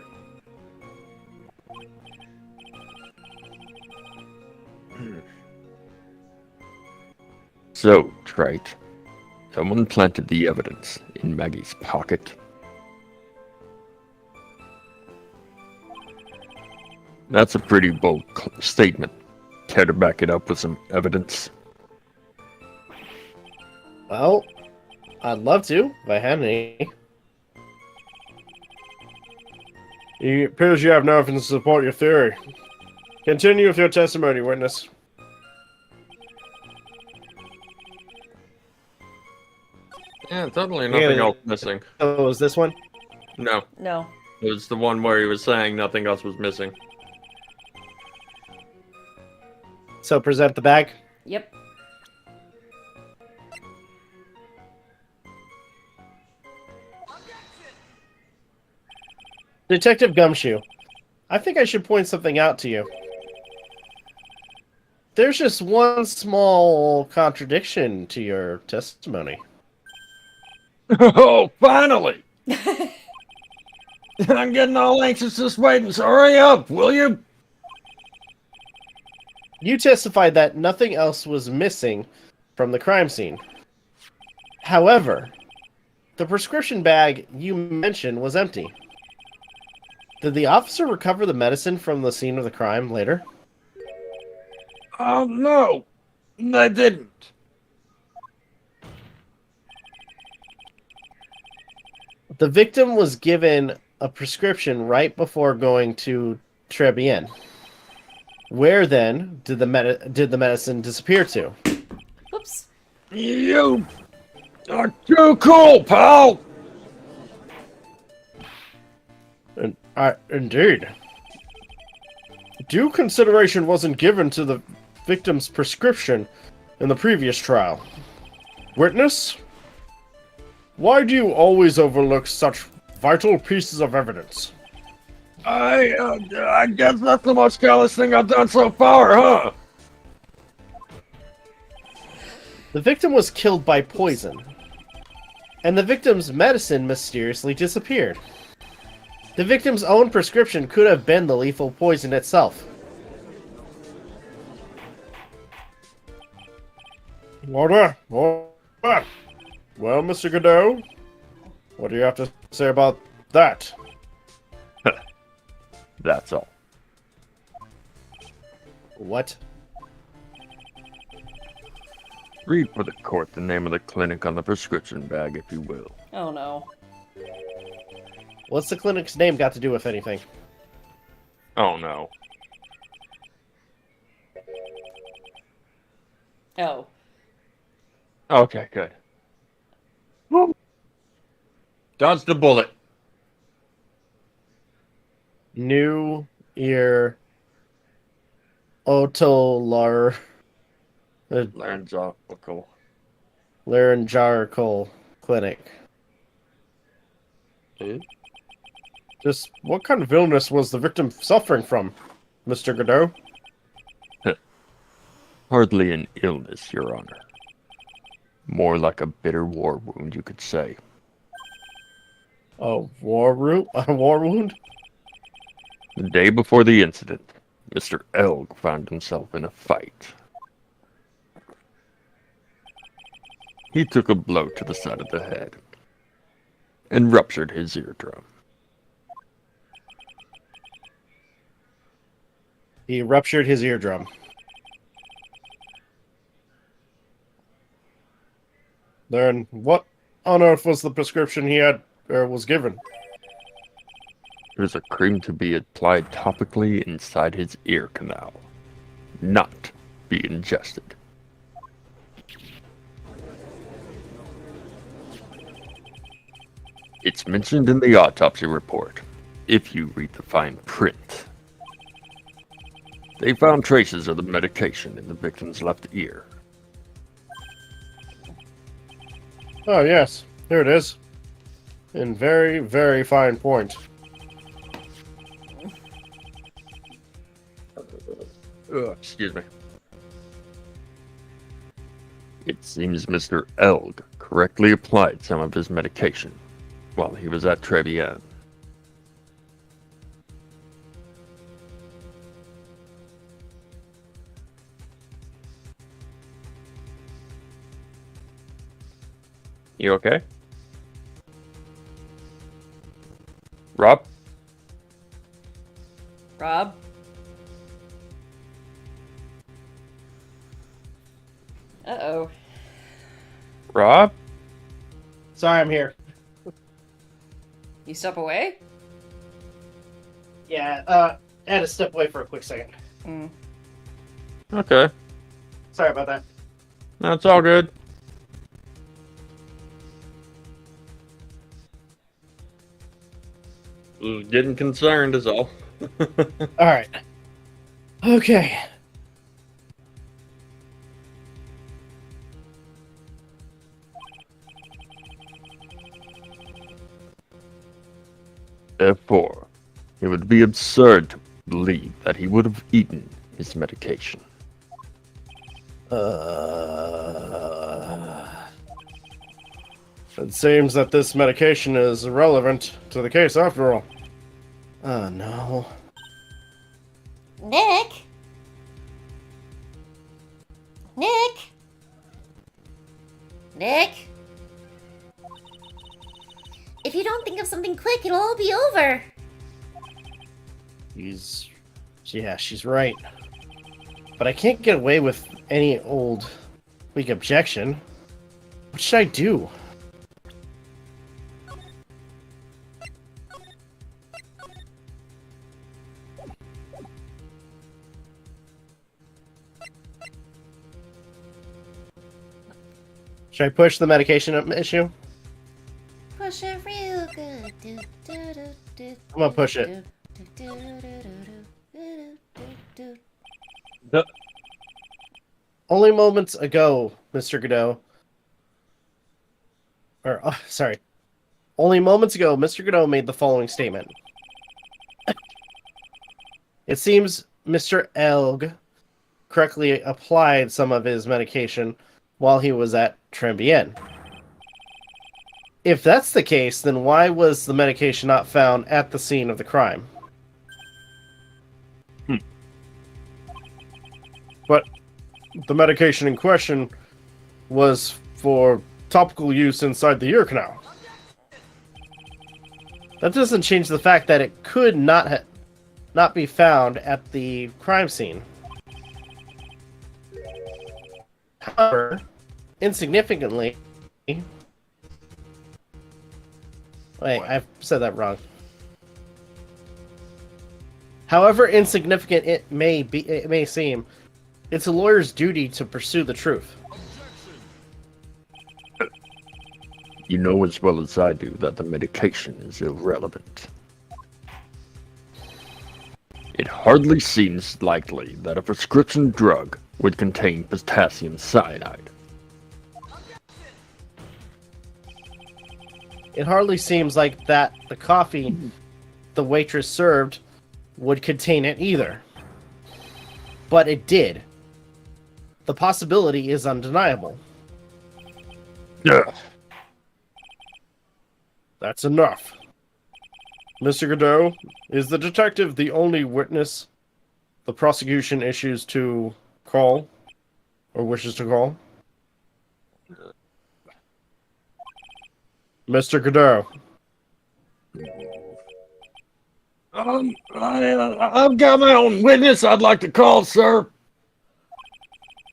So, trite, someone planted the evidence in Maggie's pocket. That's a pretty bold statement. Care to back it up with some evidence? Well, I'd love to, if I had any. It appears you have nothing to support your theory. Continue with your testimony, witness. Yeah, totally nothing else missing. Oh, is this one? No, No. it was the one where he was saying nothing else was missing. So present the bag. Yep. Detective Gumshoe, I think I should point something out to you. There's just one small contradiction to your testimony. Oh, finally! I'm getting all anxious just waiting, so hurry up, will you? You testified that nothing else was missing from the crime scene. However, the prescription bag you mentioned was empty. Did the officer recover the medicine from the scene of the crime later? Oh, no. I didn't. The victim was given a prescription right before going to Trebien. Where then did the medicine disappear to? Whoops. You are too cool, pal! Indeed. Due consideration wasn't given to the victim's prescription in the previous trial. Witness? Why do you always overlook such vital pieces of evidence? I guess that's the most careless thing I've done so far, huh? The victim was killed by poison, and the victim's medicine mysteriously disappeared. The victim's own prescription could have been the lethal poison itself. Order! Order! Well, Mr. Godot, what do you have to say about that? That's all. What? Read for the court the name of the clinic on the prescription bag, if you will. Oh no. What's the clinic's name got to do with anything? Oh no. Oh. Okay, good. Dodge the bullet. New Ear Otolar Laryngeal. Laryngeal Clinic. Just what kind of illness was the victim suffering from, Mr. Godot? Hardly an illness, Your Honor. More like a bitter war wound, you could say. A war wound? The day before the incident, Mr. Elg found himself in a fight. He took a blow to the side of the head and ruptured his eardrum. He ruptured his eardrum. Then what on earth was the prescription he had was given? It was a cream to be applied topically inside his ear canal, not be ingested. It's mentioned in the autopsy report, if you read the fine print. They found traces of the medication in the victim's left ear. Oh, yes. Here it is. In very, very fine point. Excuse me. It seems Mr. Elg correctly applied some of his medication while he was at Trebien. You okay? Rob? Rob? Uh-oh. Rob? Sorry, I'm here. You step away? Yeah, I had to step away for a quick second. Mm. Okay. Sorry about that. That's all good. Getting concerned is all. Alright. Okay. Therefore, it would be absurd to believe that he would have eaten his medication. It seems that this medication is irrelevant to the case after all. Oh no. Nick? Nick? Nick? If you don't think of something quick, it'll all be over. Yeah, she's right. But I can't get away with any old weak objection. What should I do? Should I push the medication issue? Push it real good. I'm gonna push it. Only moments ago, Mr. Godot. Sorry. Only moments ago, Mr. Godot made the following statement. It seems Mr. Elg correctly applied some of his medication while he was at Trembien. If that's the case, then why was the medication not found at the scene of the crime? But the medication in question was for topical use inside the ear canal. That doesn't change the fact that it could not be found at the crime scene. However, insignificantly... Wait, I've said that wrong. However insignificant it may seem, it's a lawyer's duty to pursue the truth. You know as well as I do that the medication is irrelevant. It hardly seems likely that a prescription drug would contain potassium cyanide. It hardly seems like that the coffee the waitress served would contain it either. But it did. The possibility is undeniable. Ugh. That's enough. Mr. Godot, is the detective the only witness the prosecution issues to call? Or wishes to call? Mr. Godot. I've got my own witness I'd like to call, sir.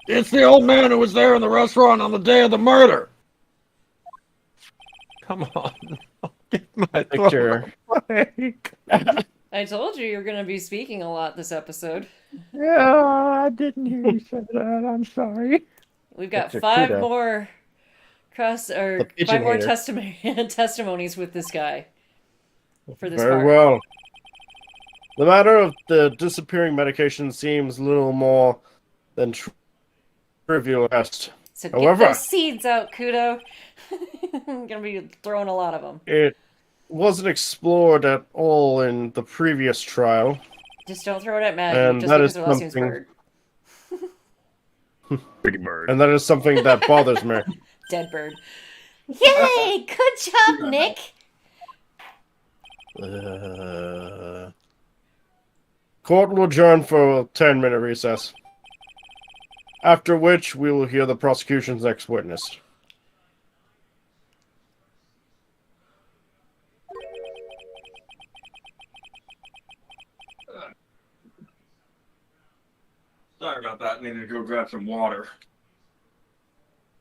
It's the old man who was there in the restaurant on the day of the murder. Come on. Get my Victor. I told you you're going to be speaking a lot this episode. Yeah, I didn't hear you say that. I'm sorry. We've got Victor five Kuda. more The pigeon hater. testimonies with this guy for this Very part. well. The matter of the disappearing medication seems little more than trivial at best. So get However- those seeds out, Kudo. I'm gonna be throwing a lot of them. It wasn't explored at all in the previous trial. Just don't throw it at Maggie, And just that because is it last name's something- Bird. Pretty bird. And that is something that bothers me. Dead bird. Yay! Good job, Nick! Court will adjourn for a 10-minute recess. After which, we will hear the prosecution's next witness. Sorry about that. Needed to go grab some water.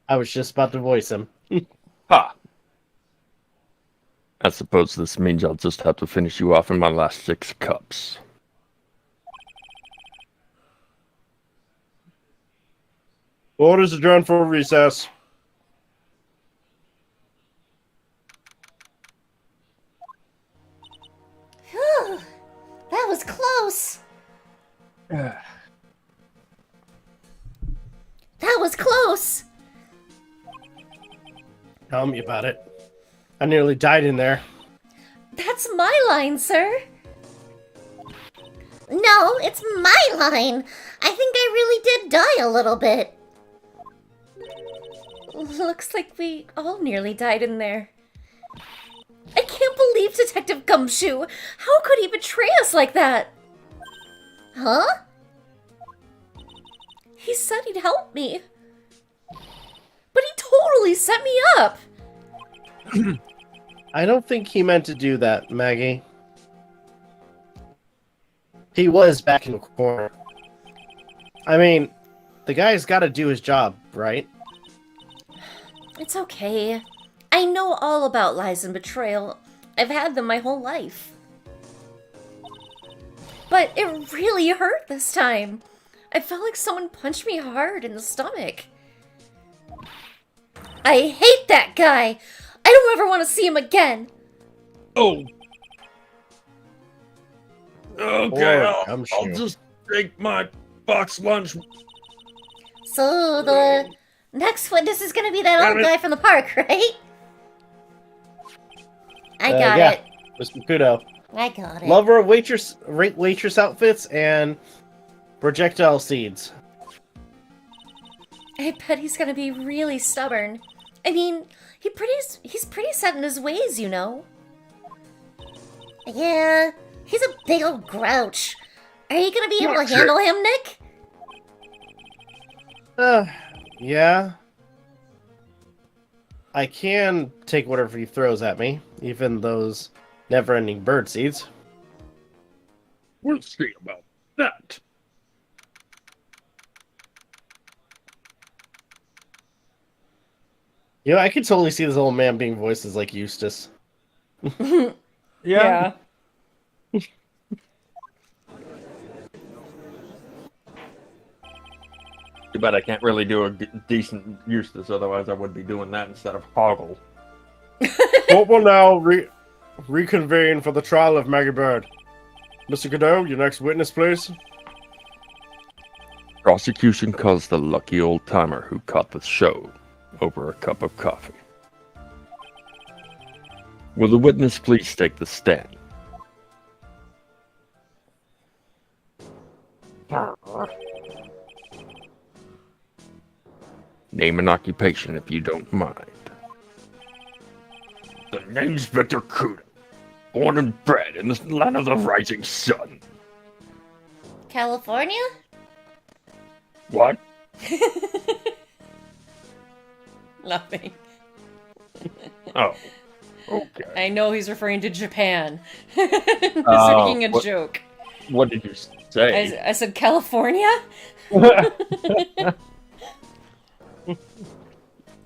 I was just about to voice him. Ha! I suppose this means I'll just have to finish you off in my last 6 cups. Court is adjourned for a recess. Whew, that was close. That was close. Tell me about it. I nearly died in there. That's my line, sir. No, it's my line. I think I really did die a little bit. Looks like we all nearly died in there. I can't believe Detective Gumshoe! How could he betray us like that? Huh? He said he'd help me. But he totally set me up! I don't think he meant to do that, Maggie. He was back in the corner. I mean, the guy's gotta do his job, right? It's okay. I know all about lies and betrayal. I've had them my whole life. But it really hurt this time. I felt like someone punched me hard in the stomach. I hate that guy! I don't ever want to see him again! Oh. Okay, I'm I'll sure. just take my box lunch. So the next witness is gonna be that old guy from the park, right? I got yeah. it. Mr. Kudo. I got it. Lover of waitress outfits and projectile seeds. I bet he's gonna be really stubborn. I mean, he's pretty set in his ways, you know. Yeah, he's a big old grouch. Are you gonna be able to Watch it. handle him, Nick? Yeah. I can take whatever he throws at me, even those never-ending bird seeds. We'll see about that. You know, I could totally see this old man being voiced as like Eustace. Yeah. Too bad I can't really do a decent Eustace, otherwise I would be doing that instead of Hoggle. Court will now reconvene for the trial of Maggie Bird. Mr. Godot, your next witness, please. Prosecution calls the lucky old timer who caught the show over a cup of coffee. Will the witness please take the stand? Name and occupation if you don't mind. The name's Victor Kudo, born and bred in the land of the rising sun. California? What? Nothing. Oh, okay. I know he's referring to Japan. He's making a what- joke. What did you say? I said California?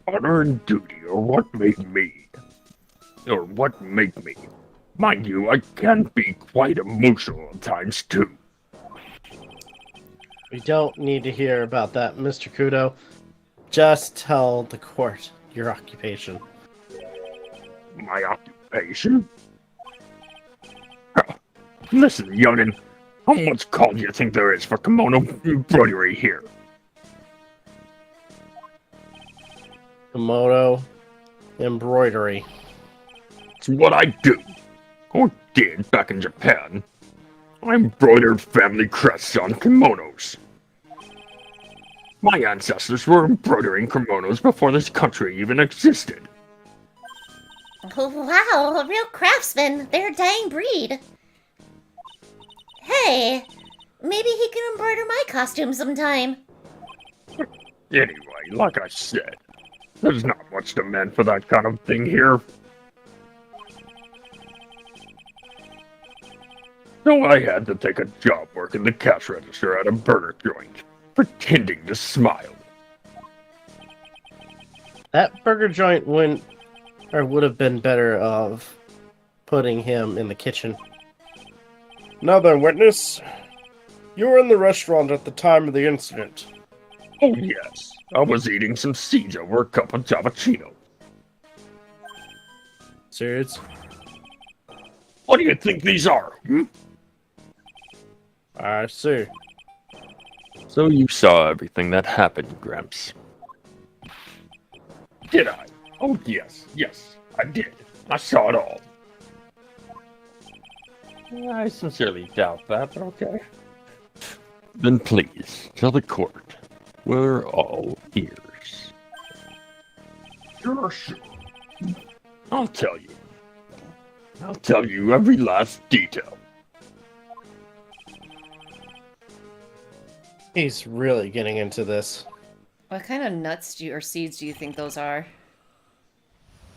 Honor and duty are what make me. Or what make me. Mind you, I can be quite emotional at times too. We don't need to hear about that, Mr. Kudo. Just tell the court your occupation. My occupation? Huh. Listen, youngin', how much call do you think there is for kimono embroidery here? Komodo embroidery. It's what I do. Or did back in Japan. I embroidered family crests on kimonos. My ancestors were embroidering kimonos before this country even existed. Wow, a real craftsman. They're a dying breed. Hey, maybe he can embroider my costume sometime. Anyway, like I said, there's not much demand for that kind of thing here. So I had to take a job working the cash register at a burger joint, pretending to smile. That burger joint would have been better of putting him in the kitchen. Now then, witness. You were in the restaurant at the time of the incident. Oh yes, I was eating some seeds over a cup of cappuccino. Serious? What do you think these are? I see. So you saw everything that happened, Gramps. Did I? Oh yes, I did. I saw it all. I sincerely doubt that, but okay. Then please, tell the court. We're all ears. Sure. I'll tell you. I'll tell you every last detail. He's really getting into this. What kind of nuts or seeds do you think those are?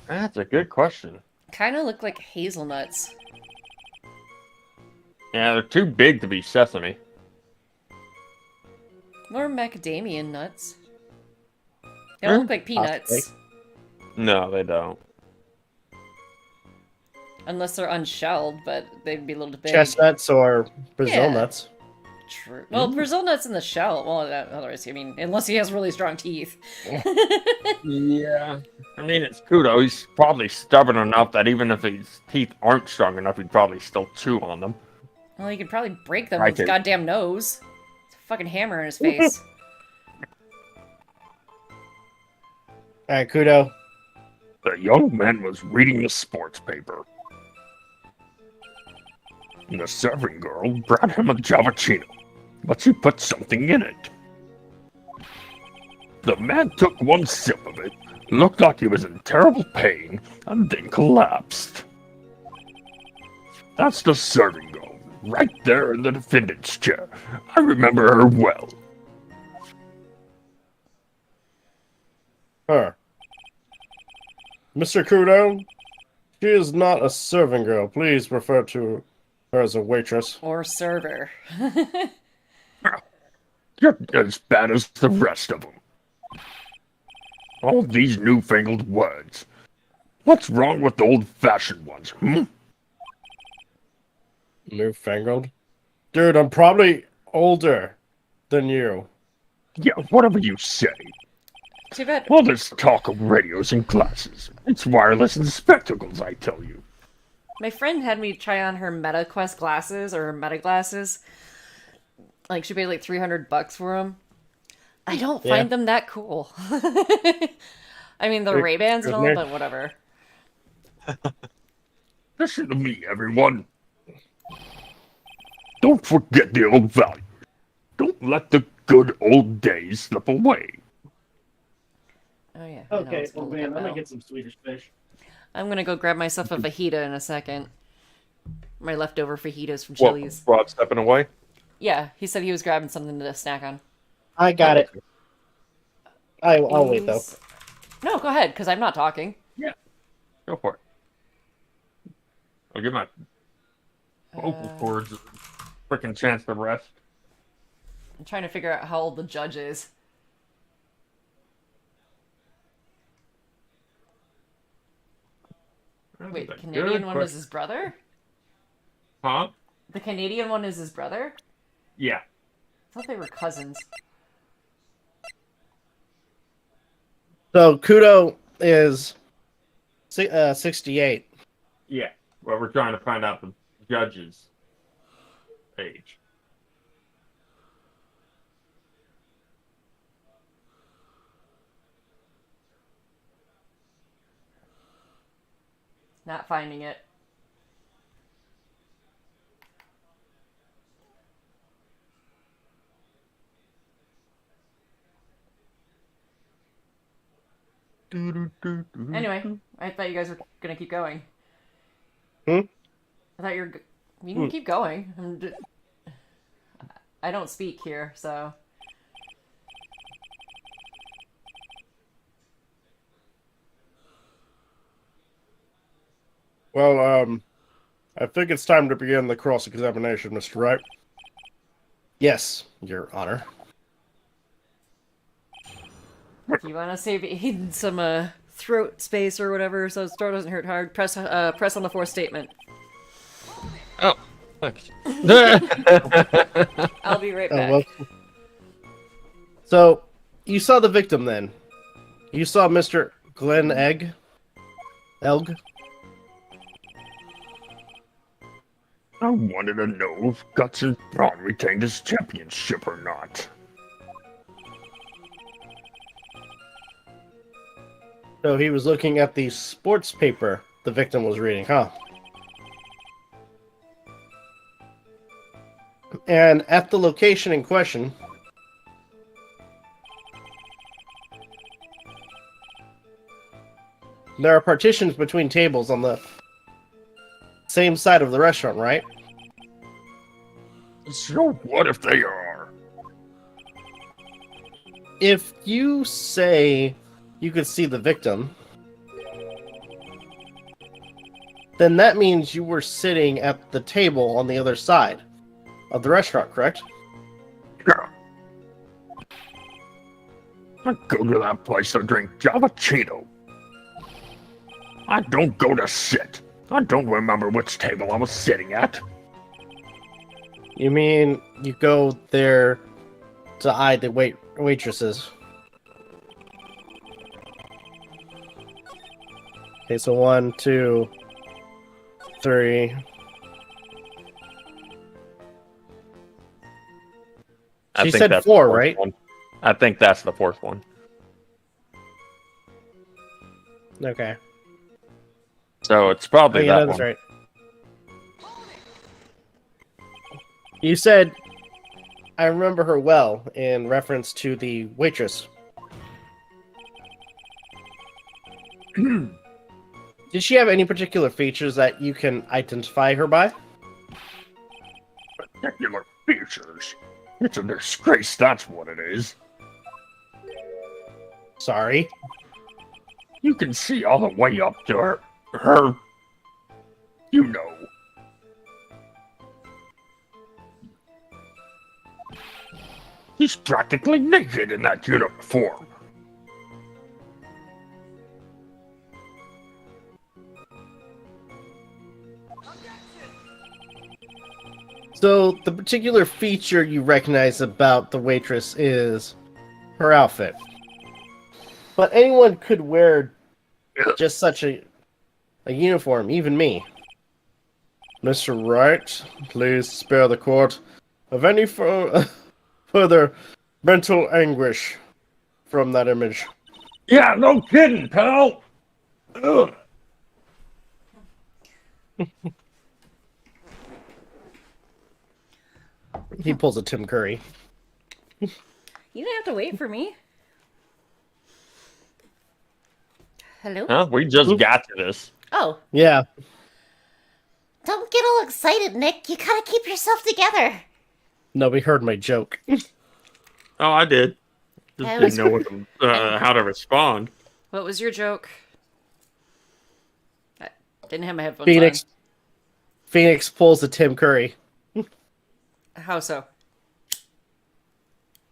That's a good question. Kind of look like hazelnuts. Yeah, they're too big to be sesame. Or macadamia nuts. They don't look like peanuts. No, they don't. Unless they're unshelled, but they'd be a little big. Chestnuts or Brazil Yeah. nuts. True. Well, Brazil nuts in the shell. Well, otherwise, I mean, unless he has really strong teeth. Yeah. I mean, it's Kudo. He's probably stubborn enough that even if his teeth aren't strong enough, he'd probably still chew on them. Well, he could probably break them I with his could. goddamn nose. It's a fucking hammer in his face. Alright, Kudo. The young man was reading the sports paper. And the serving girl brought him a Javachino, but she put something in it. The man took one sip of it, looked like he was in terrible pain, and then collapsed. That's the serving girl, right there in the defendant's chair. I remember her well. Her. Mr. Kudo, she is not a serving girl. Please refer to her as a waitress. Or server. You're as bad as the rest of them. All these newfangled words. What's wrong with the old-fashioned ones, Newfangled? Dude, I'm probably older than you. Yeah, whatever you say. Too bad. All this talk of radios and glasses. It's wireless and spectacles, I tell you. My friend had me try on her MetaQuest glasses, or her Meta glasses. Like, she paid like $300 for them. I don't find them that cool. I mean, the Ray-Bans and all, but whatever. Listen to me, everyone. Don't forget the old values. Don't let the good old days slip away. Oh, yeah. I know, Okay, it's well, gonna man, look I'm at gonna get some Swedish fish. I'm gonna go grab myself a fajita in a second. My leftover fajitas from What, Chili's. Rod stepping away? Yeah, he said he was grabbing something to snack on. I got it. I'll wait, though. No, go ahead, because I'm not talking. Go for it. I'll give my vocal cords a freaking chance to rest. I'm trying to figure out how old the judge is. Wait, the Canadian one is his brother? Huh? The Canadian one is his brother? Yeah. I thought they were cousins. So, Kudo is 68. Yeah. Well, we're trying to find out the judge's age. Not finding it. Anyway, I thought you guys were gonna keep going. Hmm? I thought you can keep going. I don't speak here, so. Well, I think it's time to begin the cross-examination, Mr. Wright. Yes, Your Honor. If you want to save Aden some throat space or whatever, so his throat doesn't hurt hard, press on the fourth statement. Oh, thanks. I'll be right back. Oh, well. So, you saw the victim then? You saw Mr. Glenn Elg? I wanted to know if Guts and Braun retained his championship or not. So he was looking at the sports paper the victim was reading, huh? And at the location in question, there are partitions between tables on the same side of the restaurant, right? So what if they are? If you say you could see the victim, then that means you were sitting at the table on the other side of the restaurant, correct? Yeah. I go to that place to drink Javachino. I don't go to sit. I don't remember which table I was sitting at. You mean you go there to eye the waitresses? Okay, so 1, 2, 3. She said that's 4, the fourth right? one. I think that's the fourth one. Okay. So it's probably yeah, that that's one. right. You said, I remember her well, in reference to the waitress. Did she have any particular features that you can identify her by? Particular features. It's a disgrace, that's what it is. Sorry. You can see all the way up to her. You know. He's practically naked in that uniform. So, the particular feature you recognize about the waitress is her outfit. But anyone could wear just such a uniform, even me. Mr. Wright, please spare the court of any further mental anguish from that image. Yeah, no kidding, pal. Ugh. He pulls a Tim Curry. You didn't have to wait for me. Hello? Huh? We just got to this. Oh, Yeah. Don't get all excited, Nick. You gotta keep yourself together. Nobody heard my joke. Oh, I did. Just That didn't was- know what how to respond. what was your joke? I didn't have my headphones Phoenix pulls a Tim Curry. on. How so?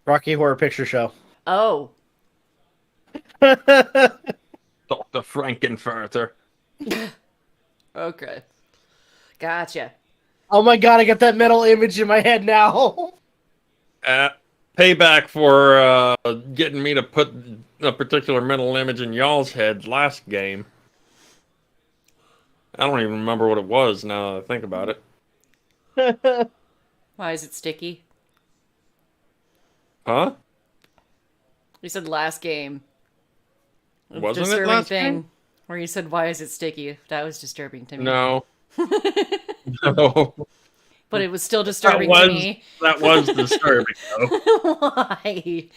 Rocky Horror Picture Show. Oh. Dr. Frankenfurter. Okay. Gotcha. Oh my god, I got that mental image in my head now. Payback for getting me to put a particular mental image in y'all's head last game. I don't even remember what it was now that I think about it. Why is it sticky? Huh? You said last game. A Wasn't it disturbing last thing game? where you said, why is it sticky? That was disturbing to me. No. No. But it was still disturbing to me. That was disturbing, though. Why?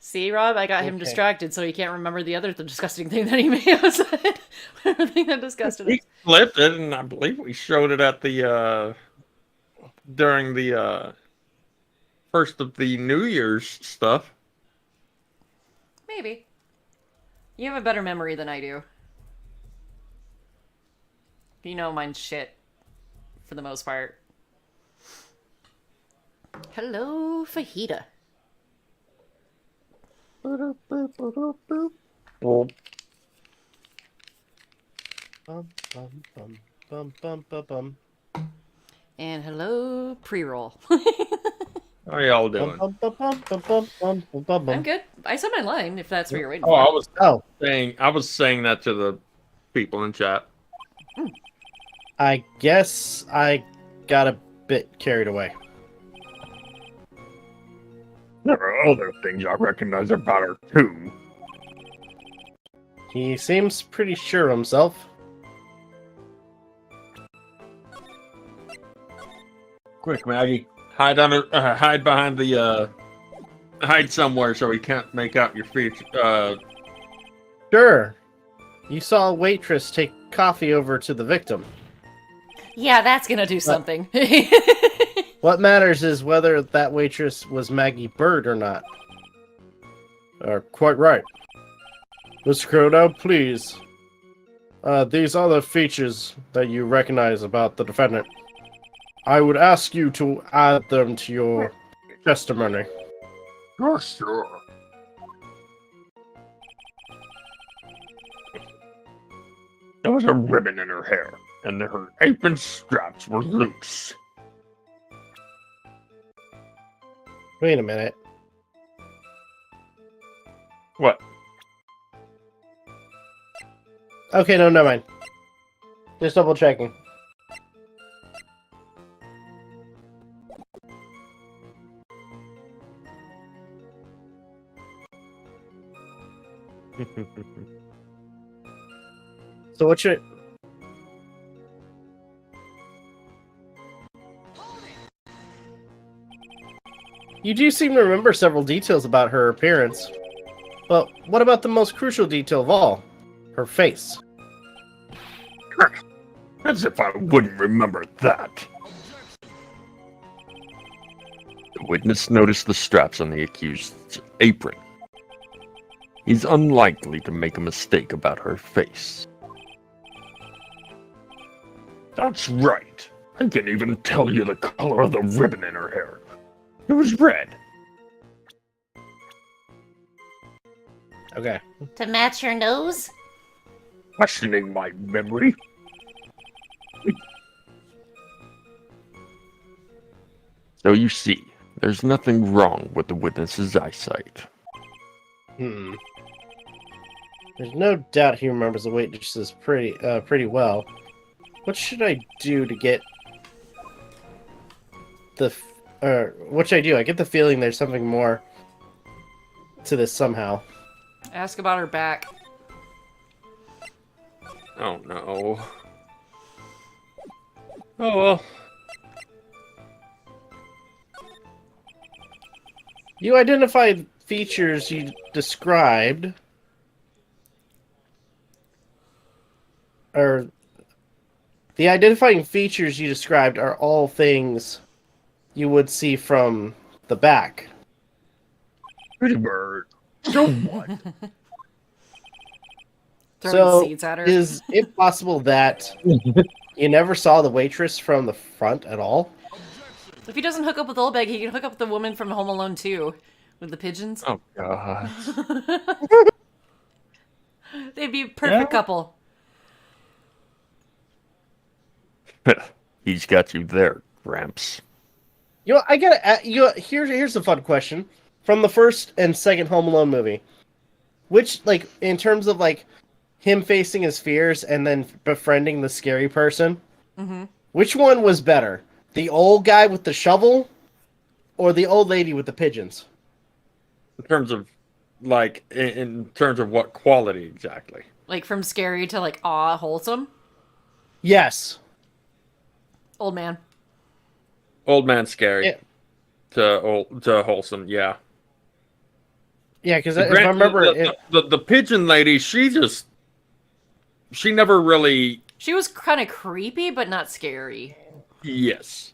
See, Rob, I got him Okay. distracted, so he can't remember the other disgusting thing that he may have said. Everything that disgusted us. We flipped it, and I believe we showed it at the during the first of the New Year's stuff. Maybe. You have a better memory than I do. You know mine's shit. For the most part. Hello, fajita. Bum, bum, bum, bum, bum, bum, bum. And hello, pre-roll. How y'all doing? Bum, bum, bum, bum, bum, bum, bum, bum, bum. I'm good. I said my line, if that's what you're waiting Oh, I for. was Oh, saying that to the people in chat. I guess I got a bit carried away. There are other things I recognize about her, too. He seems pretty sure of himself. Quick, Maggie. Hide behind the hide somewhere so he can't make out your features. Sure. You saw a waitress take coffee over to the victim. Yeah, that's gonna do something. What matters is whether that waitress was Maggie Bird or not. Quite right. Mr. Crodo, please. These are the features that you recognize about the defendant. I would ask you to add them to your testimony. Sure. There was a ribbon in her hair, and her apron straps were loose. Wait a minute. What? Okay, no, never mind. Just double checking. So what should... You do seem to remember several details about her appearance. But what about the most crucial detail of all? Her face. As if I wouldn't remember that. The witness noticed the straps on the accused's apron. He's unlikely to make a mistake about her face. That's right. I can even tell you the color of the ribbon in her hair. It was red. Okay. To match your nose? Questioning my memory. So you see, there's nothing wrong with the witness's eyesight. There's no doubt he remembers the waitresses pretty well. What should I do to get what should I do? I get the feeling there's something more to this somehow. Ask about her back. Oh no. Oh well. You identified features you described, or the identifying features you described are all things you would see from the back. Pretty bird. So what? Throwing seeds at her. Is it possible that you never saw the waitress from the front at all? If he doesn't hook up with Oldbag, he can hook up with the woman from Home Alone 2 with the pigeons. Oh god. They'd be a perfect couple. He's got you there, Gramps. You know, I gotta. Here's a fun question: from the first and second Home Alone movie, which, like, in terms of like him facing his fears and then befriending the scary person, which one was better? The old guy with the shovel, or the old lady with the pigeons? In terms of, like, in terms of what quality exactly? Like from scary to like awe wholesome. Yes. Old man. Old man scary. Yeah. To wholesome, yeah. Yeah, because if I remember, the pigeon lady, she never really. She was kind of creepy, but not scary. Yes.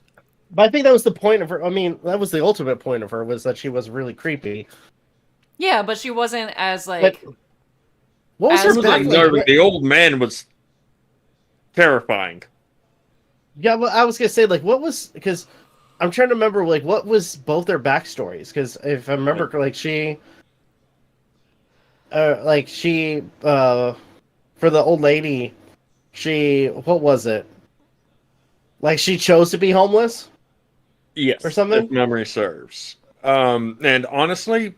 but I think that was the point of her. I mean, that was the ultimate point of her, was that she was really creepy. Yeah, but she wasn't as like. But what was As her was back? Unnerving. The old man was terrifying. Yeah, well, I was gonna say, like, what was, because I'm trying to remember, like, what was both their backstories? Because if I remember, like, for the old lady, what was it? Like, she chose to be homeless? Yes, Or something? if memory serves. And honestly,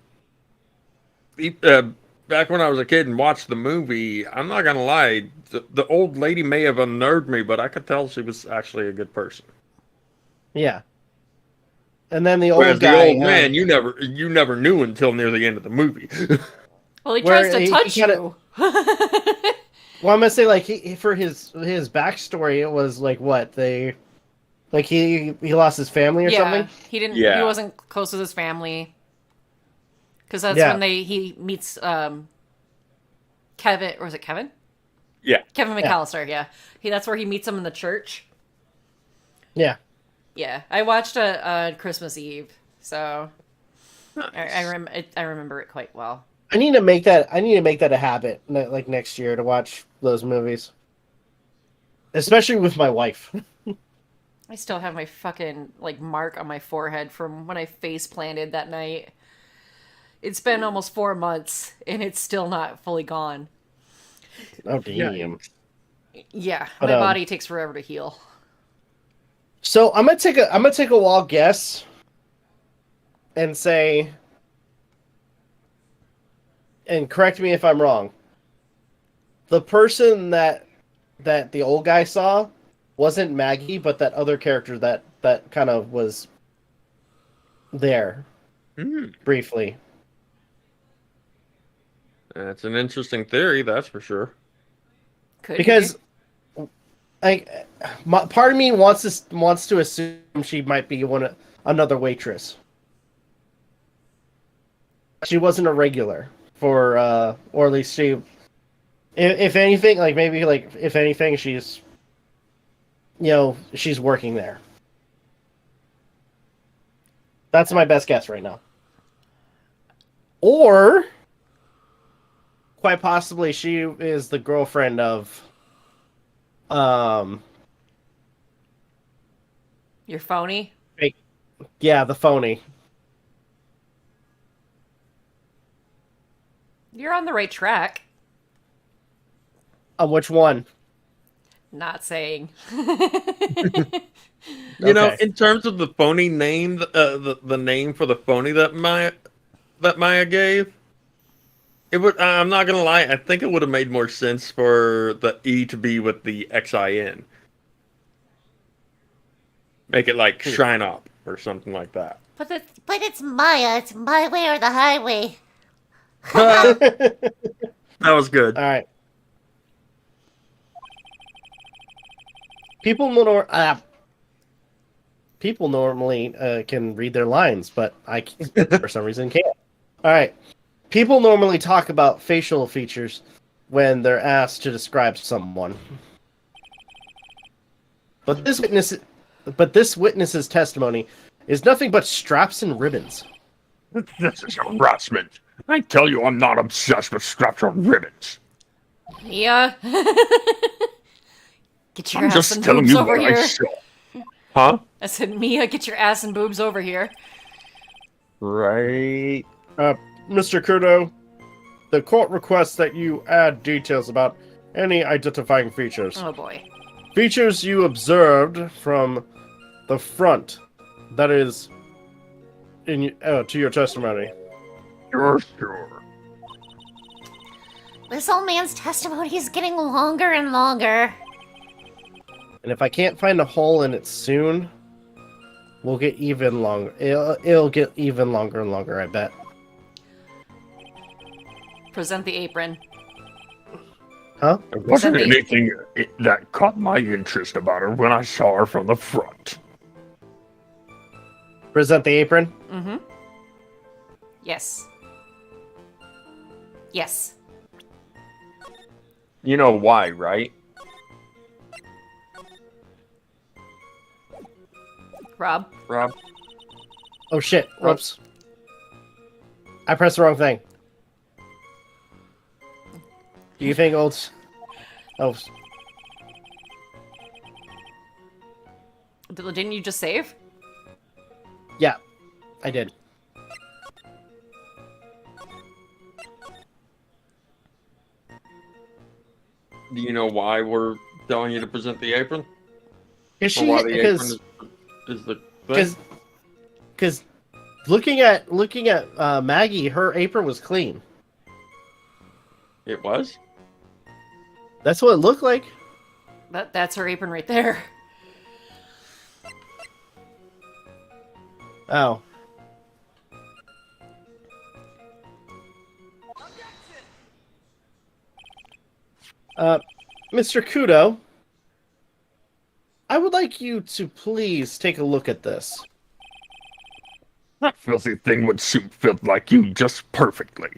back when I was a kid and watched the movie, I'm not gonna lie, the old lady may have unnerved me, but I could tell she was actually a good person. Yeah. And then the old Whereas guy, the old man, you never knew until near the end of the movie. Well, he Where tries to he touch kinda- you. well, I'm gonna say, like, for his backstory, it was like, what, he lost his family or Yeah, something? he didn't. Yeah. He wasn't close with his family. Because that's Yeah. when he meets Kevin, or was it Kevin? Yeah. Kevin McAllister, yeah. That's where he meets him in the church. Yeah. Yeah, I watched it on Christmas Eve, so I remember it quite well. I need to make that a habit, like next year, to watch those movies, especially with my wife. I still have my fucking like mark on my forehead from when I face planted that night. It's been almost 4 months and it's still not fully gone. Oh damn! Yeah, But, my body takes forever to heal. So I'm gonna take a wild guess, and say, and correct me if I'm wrong. The person that the old guy saw wasn't Maggie, but that other character that kind of was there briefly. That's an interesting theory, that's for sure. Could Because, be. part of me wants to assume she might be another waitress. She wasn't a regular for, or at least she. If anything, if anything, she's, she's working there. That's my best guess right now. Or, quite possibly, she is the girlfriend of, You're phony? yeah, the phony. You're on the right track. Which one? Not saying. You know, Okay. in terms of the phony name, the name for the phony that Maya gave, it would. I'm not gonna lie. I think it would have made more sense for the E to be with the XIN. Make it like Shine Up or something like that. But it's Maya. It's my way or the highway. That was good. All right. People normally can read their lines, but I for some reason can't. All right. People normally talk about facial features when they're asked to describe someone. But this witness's testimony is nothing but straps and ribbons. This is harassment. I tell you, I'm not obsessed with straps or ribbons. Mia? Get your I'm ass just and telling boobs you over what I here. saw. Huh? I said, Mia, get your ass and boobs over here. Right. Mr. Kudo, the court requests that you add details about any identifying features. Oh boy. Features you observed from the front. That is to your testimony. Sure. This old man's testimony is getting longer and longer. And if I can't find a hole in it soon, we'll get even longer. It'll get even longer and longer, I bet. Present the apron. Huh? There wasn't Present the- anything that caught my interest about her when I saw her from the front. Present the apron? Mm-hmm. Yes. Yes. You know why, right? Rob? Rob? Oh shit. Whoops. I pressed the wrong thing. Do you think old... Oh, Didn't you just save? yeah. I did. Do you know why we're telling you to present the apron? Is Or she... why the apron Because... is the thing? Because looking at Maggie, her apron was clean. It was? That's what it looked like. That's her apron right there. Oh. Mr. Kudo, I would like you to please take a look at this. That filthy thing would suit filth like you just perfectly.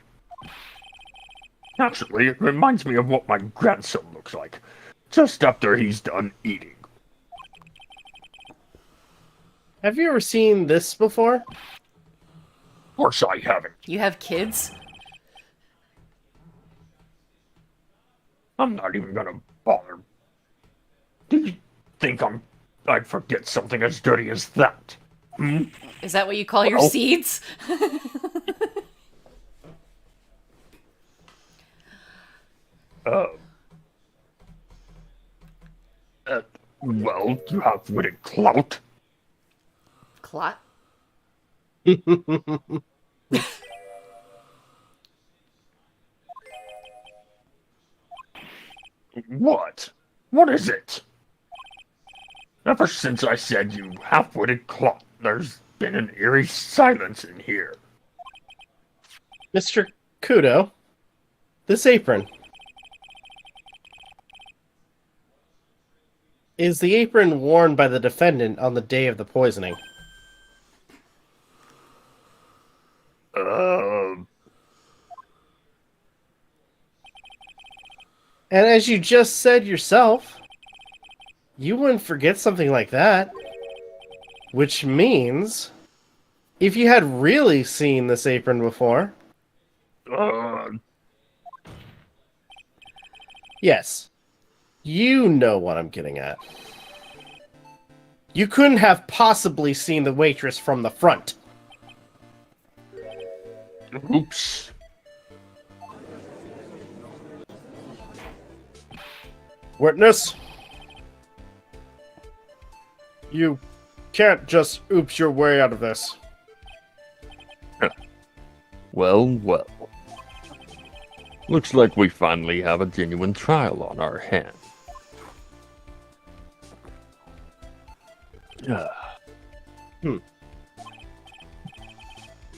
Actually, it reminds me of what my grandson looks like, just after he's done eating. Have you ever seen this before? Of course I haven't. You have kids? I'm not even gonna bother. Do you think I'd forget something as dirty as that? Hmm? Is that what you call your Well. seeds? Well, you have witted clout. Clot? What? What is it? Ever since I said you half-witted clout, there's been an eerie silence in here. Mr. Kudo, this apron. Is the apron worn by the defendant on the day of the poisoning? And as you just said yourself, you wouldn't forget something like that. Which means, if you had really seen this apron before, yes, you know what I'm getting at. You couldn't have possibly seen the waitress from the front. Oops. Witness, you can't just oops your way out of this. Well, well. Looks like we finally have a genuine trial on our hands.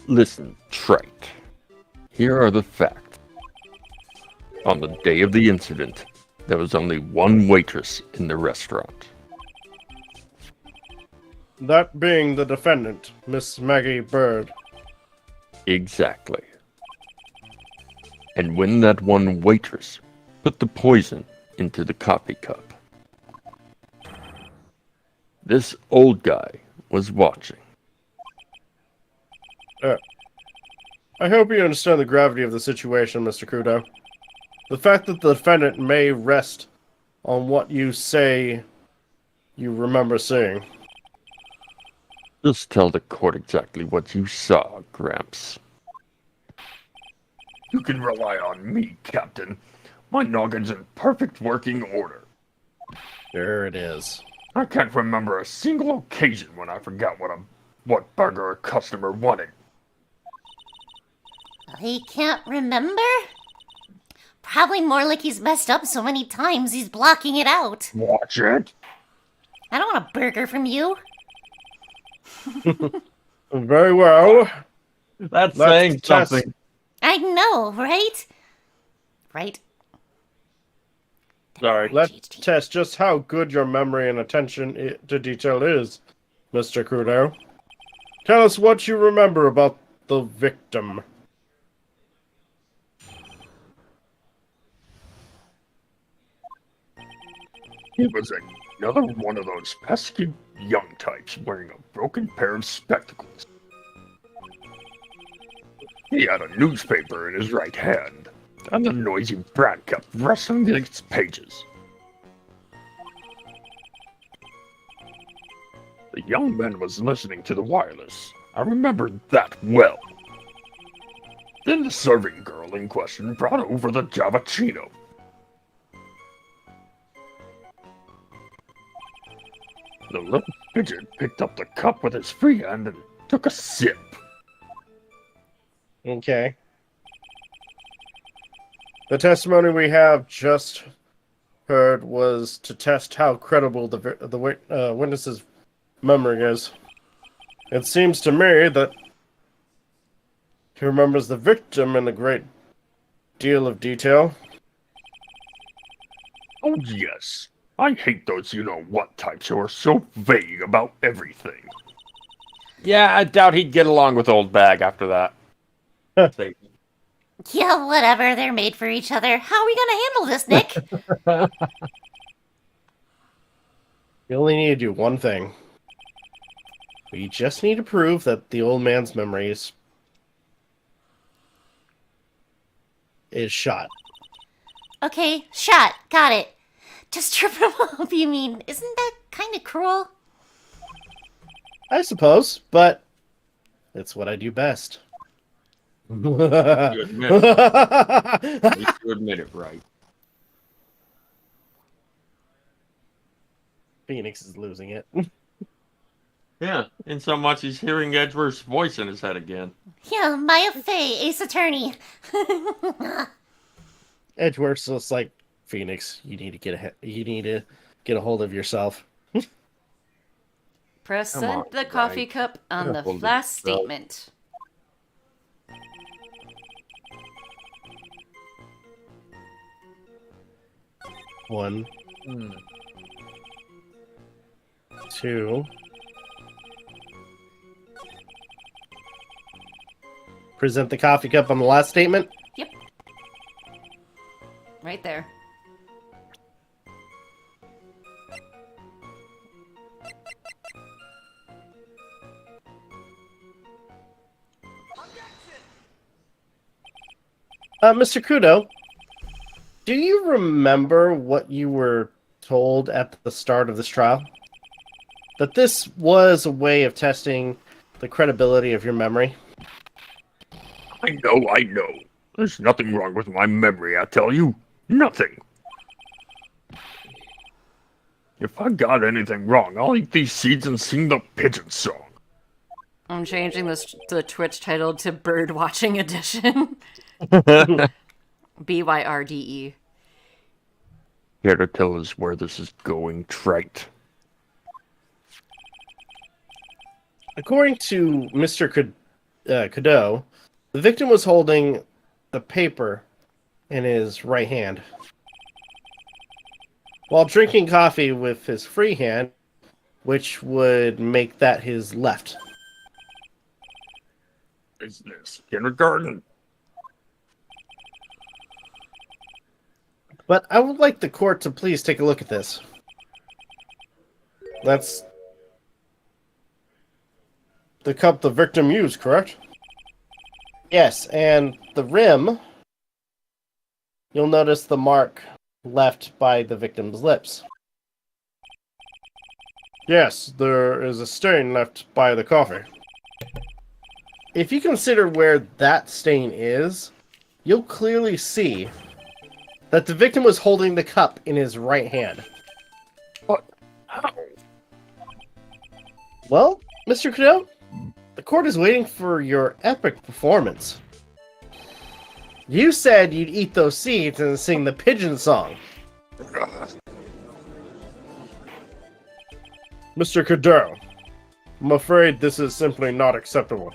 Listen, Trite. Here are the facts. On the day of the incident, there was only one waitress in the restaurant. That being the defendant, Miss Maggie Bird. Exactly. And when that one waitress put the poison into the coffee cup, this old guy was watching. I hope you understand the gravity of the situation, Mr. Kudo. The fact that the defendant may rest on what you say you remember seeing. Just tell the court exactly what you saw, Gramps. You can rely on me, Captain. My noggin's in perfect working order. There it is. I can't remember a single occasion when I forgot what burger a customer wanted. He can't remember? Probably more like he's messed up so many times he's blocking it out. Watch it. I don't want a burger from you. Very well. That's Let's saying test. something. I know, right? Right? Sorry. Let's test just how good your memory and attention to detail is, Mr. Kudo. Tell us what you remember about the victim. He was another one of those pesky young types wearing a broken pair of spectacles. He had a newspaper in his right hand, and the noisy brat kept rustling its pages. The young man was listening to the wireless. I remember that well. Then the serving girl in question brought over the Javachino. The little fidget picked up the cup with his free hand and took a sip. Okay. The testimony we have just heard was to test how credible the witness's memory is. It seems to me that he remembers the victim in a great deal of detail. Oh yes, I hate those you-know-what types who are so vague about everything. Yeah, I doubt he'd get along with old Bag after that. Say, Yeah, whatever. They're made for each other. How are we gonna handle this, Nick? You only need to do one thing. We just need to prove that the old man's memories is shot. Okay, shot. Got it. Just trip him up, you mean? Isn't that kind of cruel? I suppose, but it's what I do best. you admit it. At least you admit it, right? Phoenix is losing it. Yeah, in so much he's hearing Edgeworth's voice in his head again. Yeah, Maya Fey, Ace Attorney. Edgeworth's just like, Phoenix, you need to get a hold of yourself. Present the coffee right. cup on the Hold it, last bro. statement. One, two. Present the coffee cup on the last statement. Yep. Right there. Mr. Kudo, do you remember what you were told at the start of this trial? That this was a way of testing the credibility of your memory? I know. There's nothing wrong with my memory, I tell you. Nothing. If I got anything wrong, I'll eat these seeds and sing the pigeon song. I'm changing this the Twitch title to Bird Watching Edition. BYRDE. Care to tell us where this is going, trite? According to Mr. Kudo, the victim was holding the paper in his right hand, while drinking coffee with his free hand, which would make that his left. Is this kindergarten? But I would like the court to please take a look at this. That's the cup the victim used, correct? Yes, and the rim, you'll notice the mark left by the victim's lips. Yes, there is a stain left by the coffee. If you consider where that stain is, you'll clearly see that the victim was holding the cup in his right hand. What? How? Well, Mr. Kudo, the court is waiting for your epic performance. You said you'd eat those seeds and sing the pigeon song. Mr. Kudo, I'm afraid this is simply not acceptable.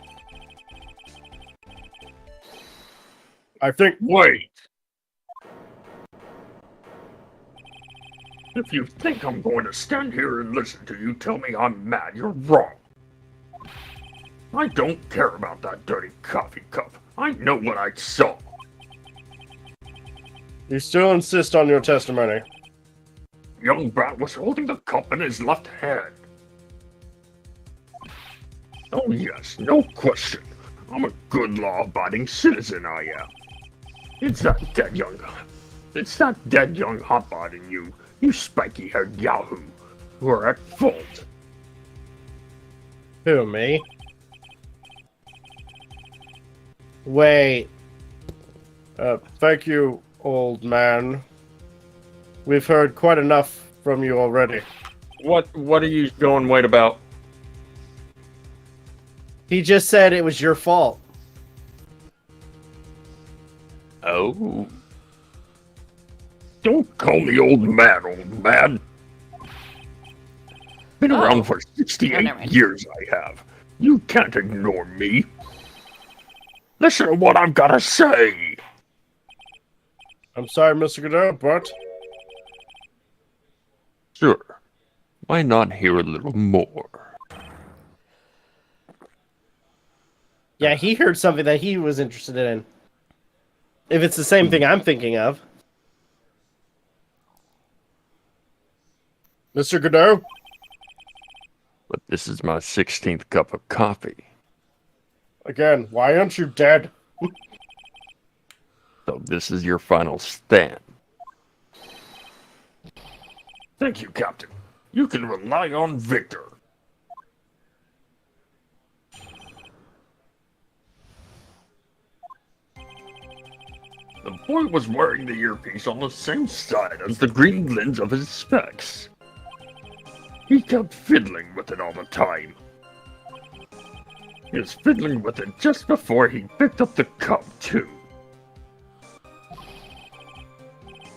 I think... Wait! If you think I'm going to stand here and listen to you tell me I'm mad, you're wrong. I don't care about that dirty coffee cup. I know what I saw. You still insist on your testimony. Young Brat was holding the cup in his left hand. Oh yes, no question. I'm a good law-abiding citizen, I am. It's that dead young hotbod in you, you spiky-haired yahoo, who are at fault. Who, me? Wait. Thank you, old man. We've heard quite enough from you already. What are you going wait about? He just said it was your fault. Oh. Don't call me old man. Been around for 68 never mind. years, I have. You can't ignore me. Listen to what I've got to say. I'm sorry, Mr. Godot, but... Sure. Why not hear a little more? Yeah, he heard something that he was interested in. If it's the same thing I'm thinking of. Mr. Godot? But this is my 16th cup of coffee. Again, why aren't you dead? So this is your final stand. Thank you, Captain. You can rely on Victor. The boy was wearing the earpiece on the same side as the green lens of his specs. He kept fiddling with it all the time. He was fiddling with it just before he picked up the cup, too.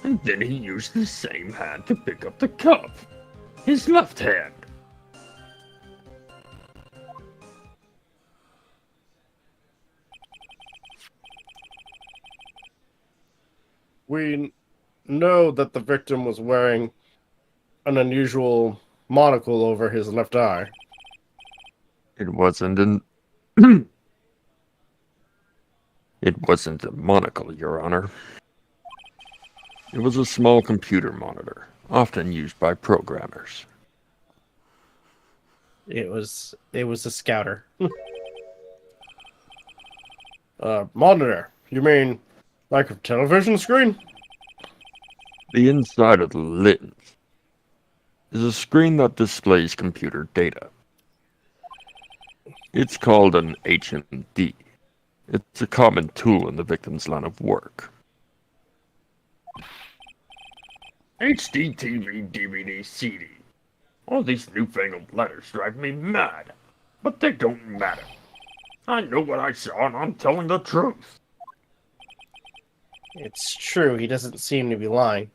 And then he used the same hand to pick up the cup. His left hand. We know that the victim was wearing an unusual monocle over his left eye. It wasn't an... It wasn't a monocle, Your Honor. It was a small computer monitor, often used by programmers. It was a scouter. Monitor. You mean like a television screen? The inside of the lens is a screen that displays computer data. It's called an HMD. It's a common tool in the victim's line of work. HD, TV, DVD, CD. All these newfangled letters drive me mad. But they don't matter. I know what I saw and I'm telling the truth. It's true, he doesn't seem to be lying.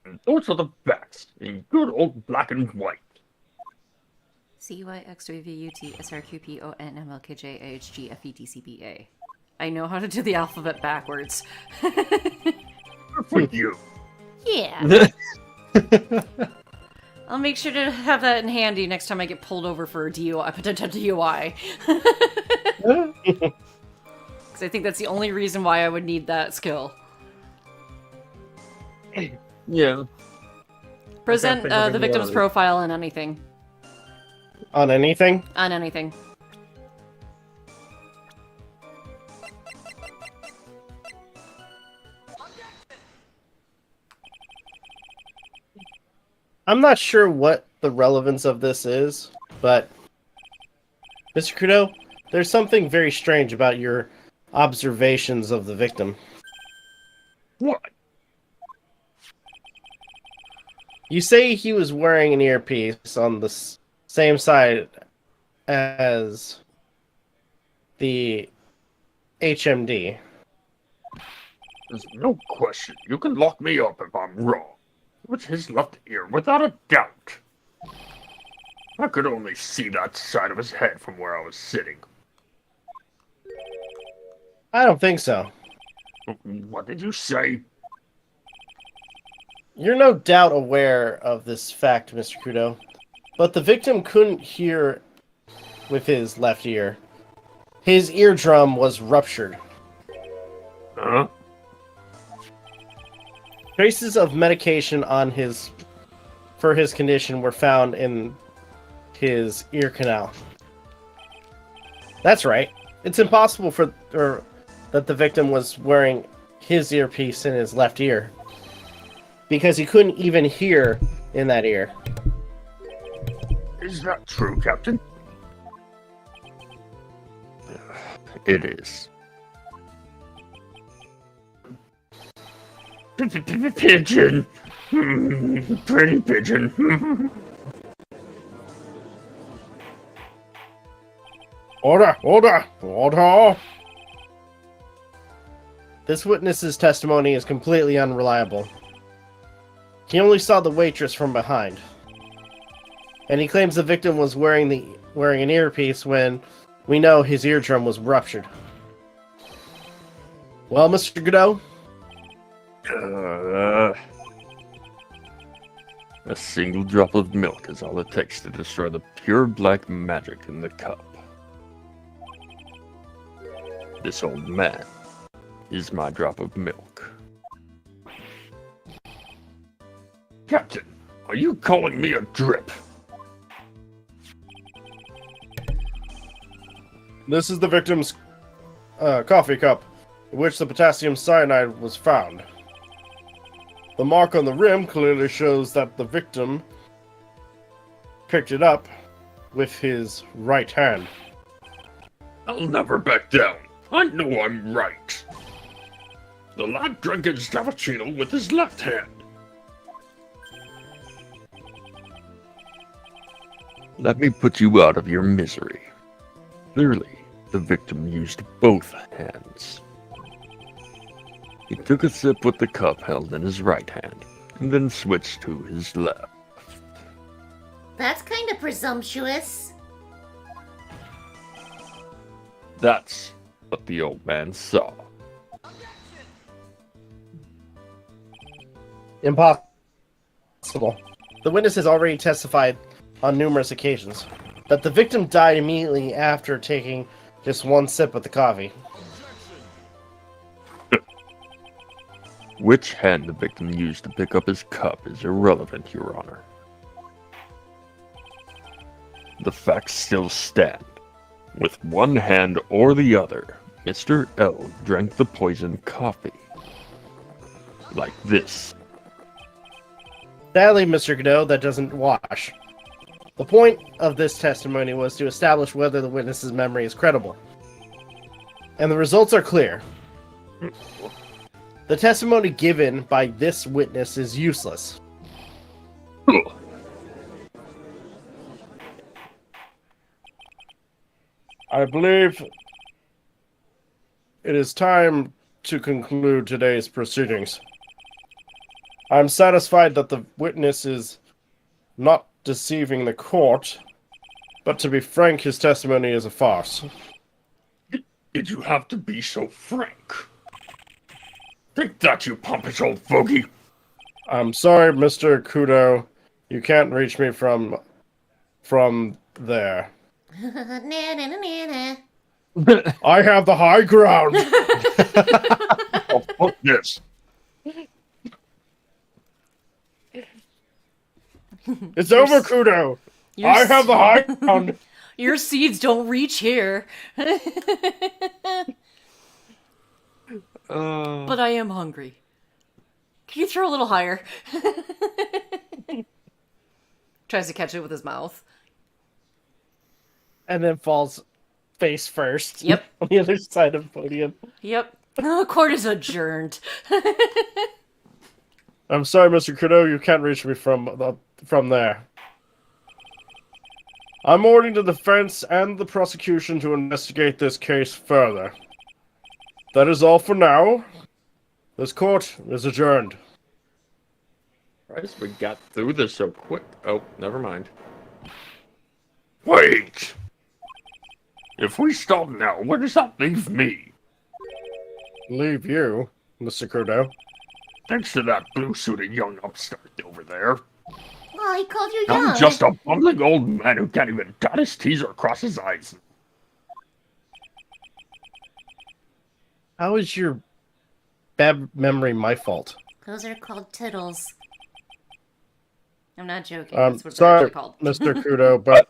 And those are the facts, in good old black and white. CUYX3VUTSRQPONMLKJAHGFETCBA. I know how to do the alphabet backwards. Good for you. Yeah. I'll make sure to have that in handy next time I get pulled over for a DUI, potential DUI. Because I think that's the only reason why I would need that skill. Yeah. Present Okay, the victim's profile on anything. On anything? On anything. I'm not sure what the relevance of this is, but Mr. Kudo, there's something very strange about your observations of the victim. What? You say he was wearing an earpiece on the same side as the HMD. There's no question. You can lock me up if I'm wrong. It was his left ear, without a doubt. I could only see that side of his head from where I was sitting. I don't think so. What did you say? You're no doubt aware of this fact, Mr. Kudo, but the victim couldn't hear with his left ear. His eardrum was ruptured. Huh? Traces of medication on for his condition were found in his ear canal. That's right. It's impossible that the victim was wearing his earpiece in his left ear, because he couldn't even hear in that ear. Is that true, Captain? It is. Pigeon! Pretty pigeon. Order! Order! Order! This witness's testimony is completely unreliable. He only saw the waitress from behind. And he claims the victim was wearing an earpiece when we know his eardrum was ruptured. Well, Mr. Godot? A single drop of milk is all it takes to destroy the pure black magic in the cup. This old man is my drop of milk. Captain, are you calling me a drip? This is the victim's coffee cup, in which the potassium cyanide was found. The mark on the rim clearly shows that the victim picked it up with his right hand. I'll never back down. I know I'm right. The lad drank his cappuccino with his left hand. Let me put you out of your misery. Clearly, the victim used both hands. He took a sip with the cup held in his right hand, and then switched to his left. That's kind of presumptuous. That's what the old man saw. Impossible. The witness has already testified on numerous occasions that the victim died immediately after taking just one sip of the coffee. Which hand the victim used to pick up his cup is irrelevant, Your Honor. The facts still stand. With one hand or the other, Mr. L drank the poisoned coffee. Like this. Sadly, Mr. Godot, that doesn't wash. The point of this testimony was to establish whether the witness's memory is credible. And the results are clear. The testimony given by this witness is useless. Ugh. I believe it is time to conclude today's proceedings. I'm satisfied that the witness is not deceiving the court, but to be frank, his testimony is a farce. Did you have to be so frank? Take that, you pompous old fogey! I'm sorry, Mr. Kudo. You can't reach me from there. Na, na, na, na, na. I have the high ground. Oh, fuck this! It's over, Kudo. I have the high ground. Your seeds don't reach here. But I am hungry. Can you throw a little higher? Tries to catch it with his mouth. And then falls face first. Yep. On the other side of the podium. Yep. Court is adjourned. I'm sorry, Mr. Kudo, you can't reach me from there. I'm ordering the defense and the prosecution to investigate this case further. That is all for now. This court is adjourned. Christ, we got through this so quick. Oh, never mind. Wait! If we stop now, where does that leave me? Leave you, Mr. Kudo. Thanks to that blue-suited young upstart over there. Oh, he called you young. I'm just a bumbling old man who can't even dot his T's or cross his I's. How is your bad memory my fault? Those are called tittles. I'm not joking. I'm That's what they're sorry, actually called. Mr. Kudo, but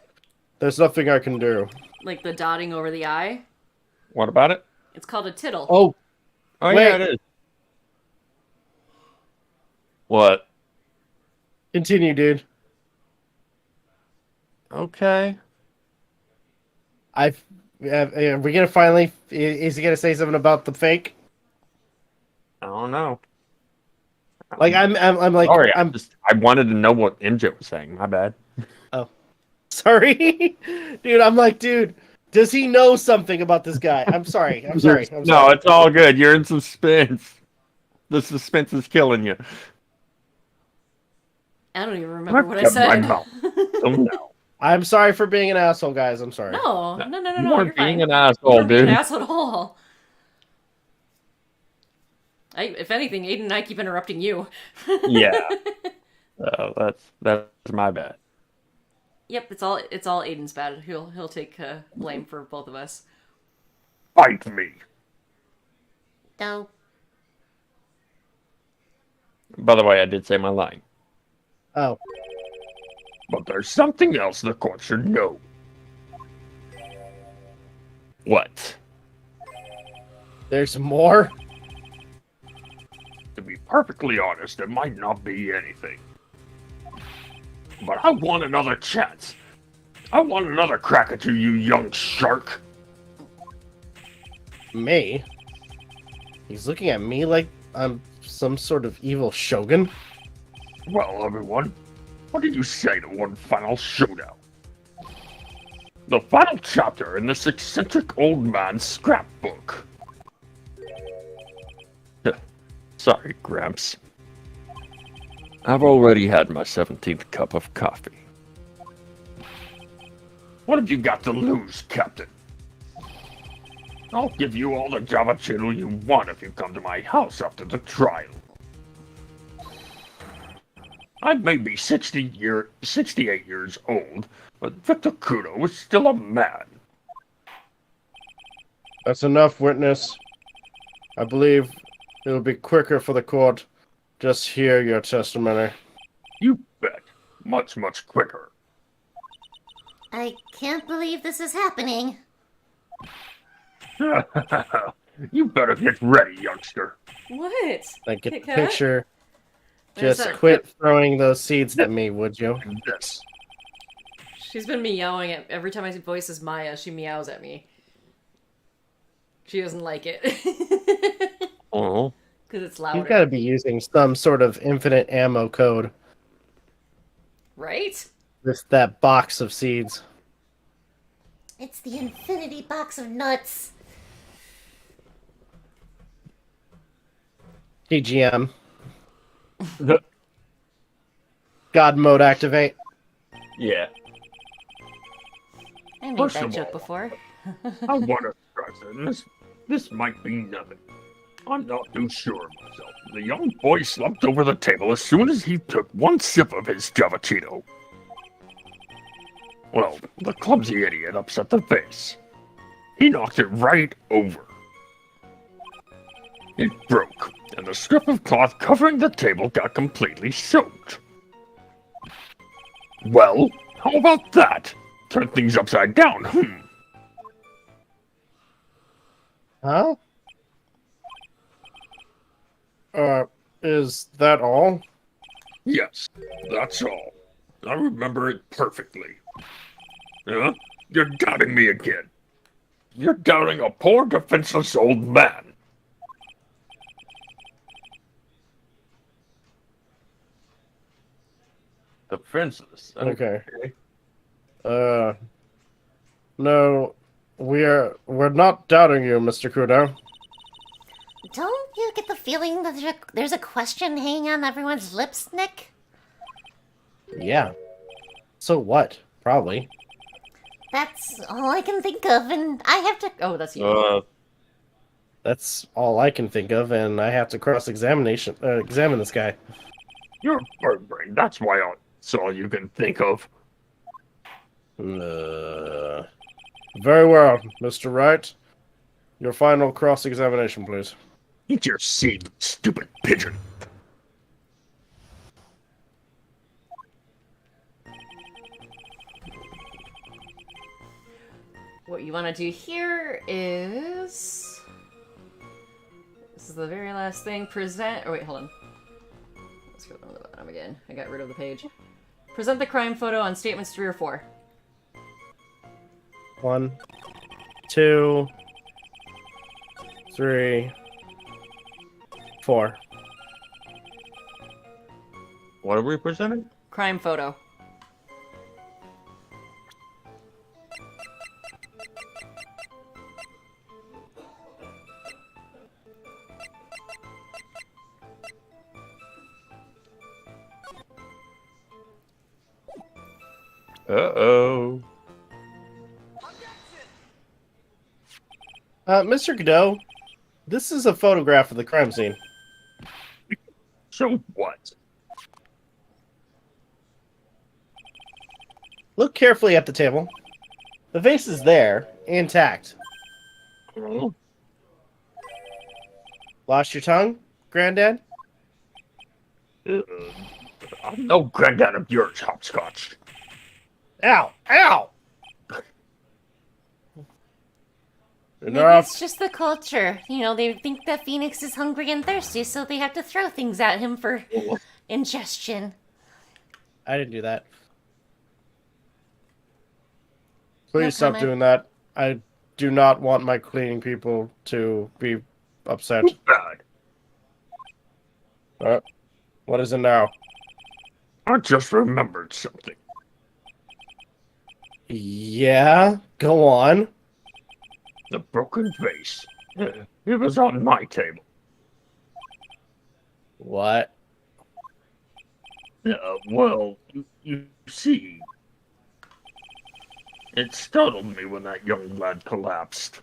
there's nothing I can do. Like the dotting over the I. What about it? It's called a tittle. Oh, Oh, Wait. yeah, it is. What? continue, dude. Okay. Are we gonna finally? Is he gonna say something about the fake? I don't know. Like I'm like Sorry, I'm I wanted to know what MJ was saying. My bad. sorry, dude. I'm like, dude. Does he know something about this guy? I'm sorry. I'm sorry. I'm No, sorry. it's all good. You're in suspense. The suspense is killing you. I don't even remember what I Shut my said. mouth. Oh no. I'm sorry for being an asshole, guys. I'm sorry. No. You You're weren't being fine. an You asshole, weren't being an dude. asshole at all. If anything, Aiden and I keep interrupting you. Yeah. That's my bad. Yep, it's all Aiden's bad. He'll take blame for both of us. Fight me. Go. By the way, I did say my line. Oh, But there's something else the court should know. What? there's more? To be perfectly honest, it might not be anything. But I want another chance. I want another crack at you, you young shark. Me? He's looking at me like I'm some sort of evil shogun? Well, everyone, what did you say to one final showdown? The final chapter in this eccentric old man's scrapbook. Sorry, Gramps. I've already had my 17th cup of coffee. What have you got to lose, Captain? I'll give you all the Java Channel you want if you come to my house after the trial. I may be 68 years old, but Victor Kudo is still a man. That's enough, witness. I believe it'll be quicker for the court. Just hear your testimony. You bet. Much, much quicker. I can't believe this is happening. You better get ready, youngster. What? Like, get Kit the Kat? picture. There's Just that- quit throwing those seeds at me, would you? And this. She's been meowing at every time I voice as Maya. She meows at me. She doesn't like it Oh, because it's You've louder, got to be using some sort of infinite ammo code right? with that box of seeds. It's the infinity box of nuts. TGM. God mode activate. yeah. I made First that of joke all, before. I want to stress that this might be nothing. I'm not too sure of myself. The young boy slumped over the table as soon as he took one sip of his Javachino. Well, the clumsy idiot upset the vase. He knocked it right over. It broke, and the strip of cloth covering the table got completely soaked. Well, how about that? Turn things upside down, Huh? Is that all? Yes, that's all. I remember it perfectly. Huh? You're doubting me again. You're doubting a poor, defenseless old man. Defenseless. Okay. No, we're not doubting you, Mr. Kudo. Don't you get the feeling that there's a question hanging on everyone's lips, Nick? Yeah. So what? Probably. That's all I can think of, and I have to. Oh, that's you. That's all I can think of, and I have to examine this guy. You're bird brain. That's that's all you can think of. Very well, Mr. Wright. Your final cross-examination, please. Eat your seed, stupid pigeon. What you want to do here is... This is the very last thing. Present... Oh, wait, hold on. Let's go down to the bottom again. I got rid of the page. Present the crime photo on statements 3 or 4. 1, 2, 3, 4. What are we presenting? Crime photo. Uh-oh. Mr. Godot, this is a photograph of the crime scene. So what? Look carefully at the table. The vase is there, intact. Oh, Lost your tongue, Granddad? I'm no granddad of yours, Hopscotch. Ow! Ow! Maybe Enough. it's just the culture. You know, they think that Phoenix is hungry and thirsty, so they have to throw things at him for ingestion. I didn't do that. Please No stop comment. doing that. I do not want my cleaning people to be upset. Bad. What is it now? I just remembered something. Yeah, go on. The broken vase. It was on my table. What? Well, you see, it startled me when that young lad collapsed.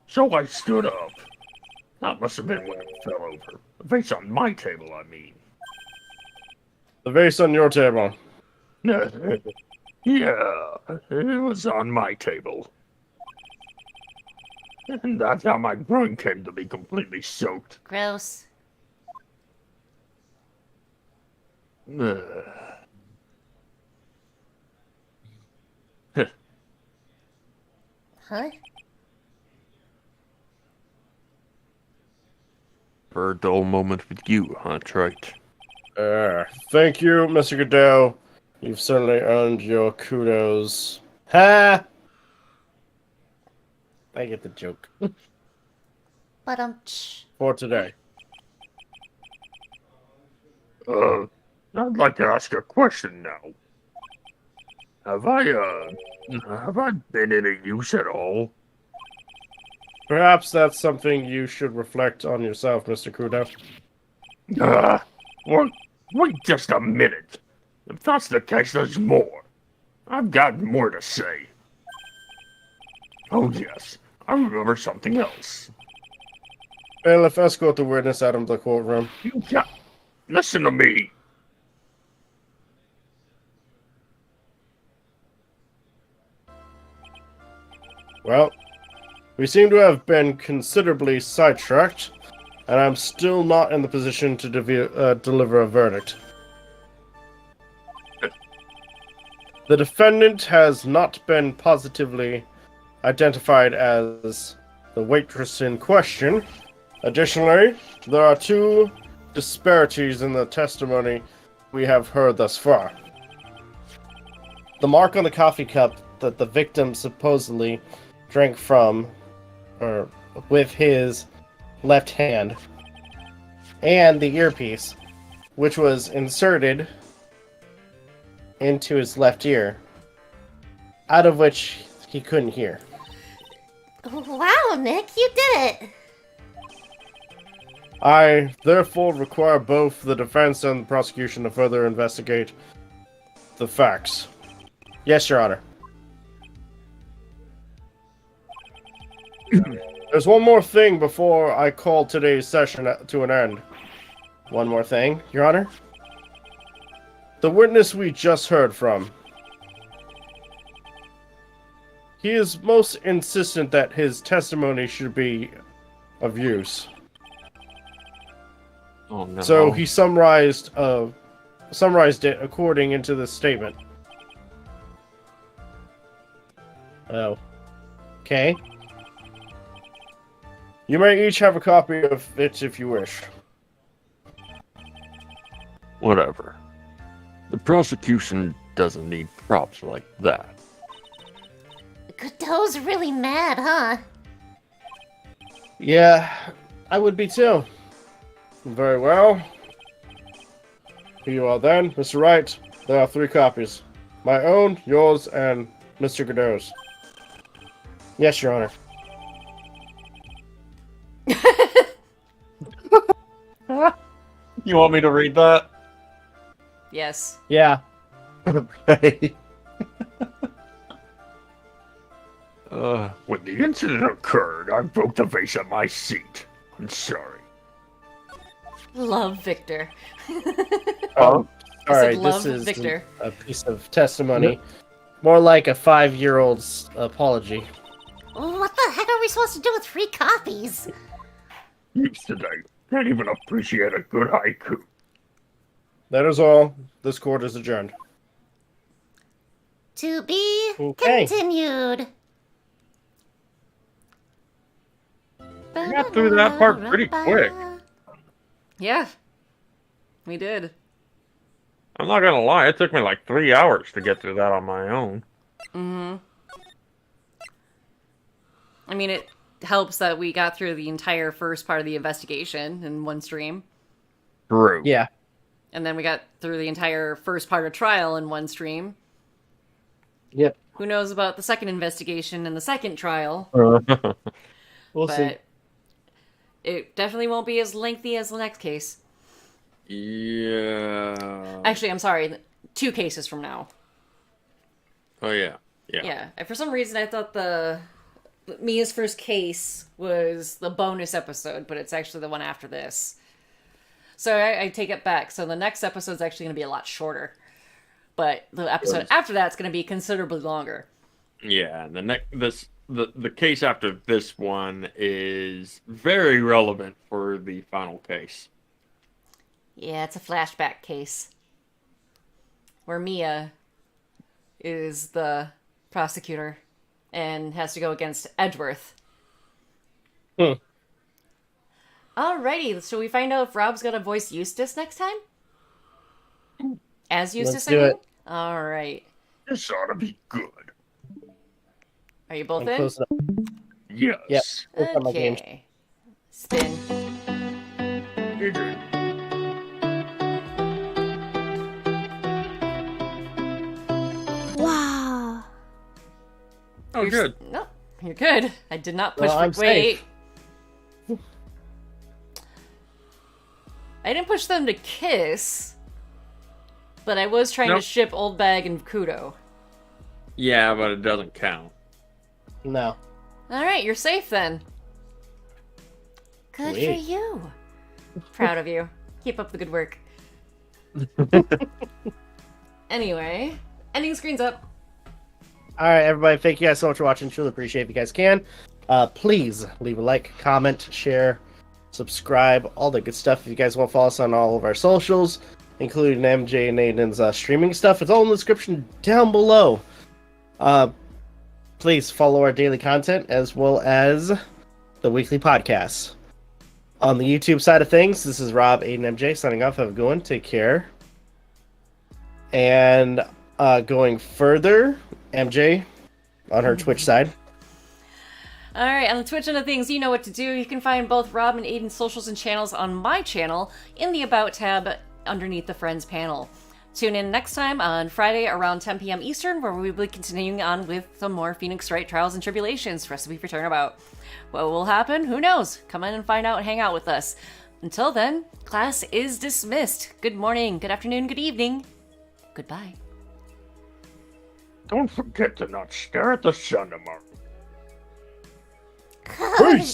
So I stood up. That must have been when it fell over. The vase on my table, I mean. The vase on your table. Yeah, it was on my table. And that's how my groin came to be completely soaked. Gross. Huh? For a dull moment with you, huh, Trite? Thank you, Mr. Godot. You've certainly earned your kudos. Ha! I get the joke. But For today. I'd like to ask a question now. Have I been any use at all? Perhaps that's something you should reflect on yourself, Mr. Kudo. Wait just a minute. If that's the case, there's more. I've got more to say. Oh yes, I remember something else. Bailiff, escort the witness out of the courtroom. You can't listen to me. Well, we seem to have been considerably sidetracked, and I'm still not in the position to deliver a verdict. The defendant has not been positively identified as the waitress in question. Additionally, there are two disparities in the testimony we have heard thus far. The mark on the coffee cup that the victim supposedly drank from, or with his left hand, and the earpiece, which was inserted into his left ear, out of which he couldn't hear. wow, Nick, you did it! I therefore require both the defense and the prosecution to further investigate the facts. Yes, Your Honor. There's one more thing before I call today's session to an end. One more thing, Your Honor. The witness we just heard from. He is most insistent that his testimony should be of use. Oh no. So he summarized it according into this statement. Oh. Okay. You may each have a copy of it if you wish. Whatever. The prosecution doesn't need props like that. Godot's really mad, huh? Yeah, I would be too. Very well. Here you are then, Mr. Wright. There are 3 copies. My own, yours, and Mr. Godot's. Yes, Your Honor. You want me to read that? Yes. Yeah. Okay. When the incident occurred, I broke the vase at my seat. I'm sorry. Love Victor. All I said right, love this is Victor. a piece of testimony. More like a 5-year-old's apology. What the heck are we supposed to do with 3 copies? excuse today. Can't even appreciate a good haiku. That is all. This court is adjourned. To be Okay. continued. We got through that part pretty quick. Yeah, we did. I'm not gonna lie, it took me like 3 hours to get through that on my own. I mean, it helps that we got through the entire first part of the investigation in one stream. True. Yeah. And then we got through the entire first part of trial in one stream. Yep. Who knows about the second investigation and the second trial? We'll see. But it definitely won't be as lengthy as the next case. Yeah. Actually, I'm sorry, 2 cases from now. Oh yeah. Yeah. Yeah, and for some reason I thought Mia's first case was the bonus episode, but it's actually the one after this. So I take it back. So the next episode is actually going to be a lot shorter. But the episode after that's going to be considerably longer. Yeah, and the case after this one is very relevant for the final case. Yeah, it's a flashback case. Where Mia is the prosecutor and has to go against Edgeworth. Alrighty, shall we find out if Rob's gonna voice Eustace next time? As Eustace, Let's do it. Alright. This ought to be good. Are you both I'm in? close enough. Yes. Yep. We'll come my games. Okay. Spin. Wow. Oh, good. No, you're good. I did not push Well, for I'm wait. safe. I didn't push them to kiss, but I was trying to Nope. ship Old Bag and Kudo. Yeah, but it doesn't count. No. Alright, you're safe then. Good for Sweet. you. Proud of you. Keep up the good work. Anyway, ending screen's up. All right, everybody. Thank you guys so much for watching. Truly appreciate if you guys can. Please leave a like, comment, share, subscribe, all the good stuff. If you guys want to follow us on all of our socials, including MJ and Aiden's streaming stuff, it's all in the description down below. Please follow our daily content as well as the weekly podcasts. On the YouTube side of things, this is Rob, Aiden, MJ signing off. Have a good one. Take care. And going further, MJ on her Twitch side. Alright, on the Twitch end of things, you know what to do. You can find both Rob and Aiden's socials and channels on my channel in the About tab underneath the Friends panel. Tune in next time on Friday around 10 p.m. Eastern, where we'll be continuing on with some more Phoenix Wright Trials and Tribulations, Recipe for Turnabout. What will happen? Who knows? Come in and find out and hang out with us. Until then, class is dismissed. Good morning, good afternoon, good evening. Goodbye. Don't forget to not stare at the sun tomorrow. Peace!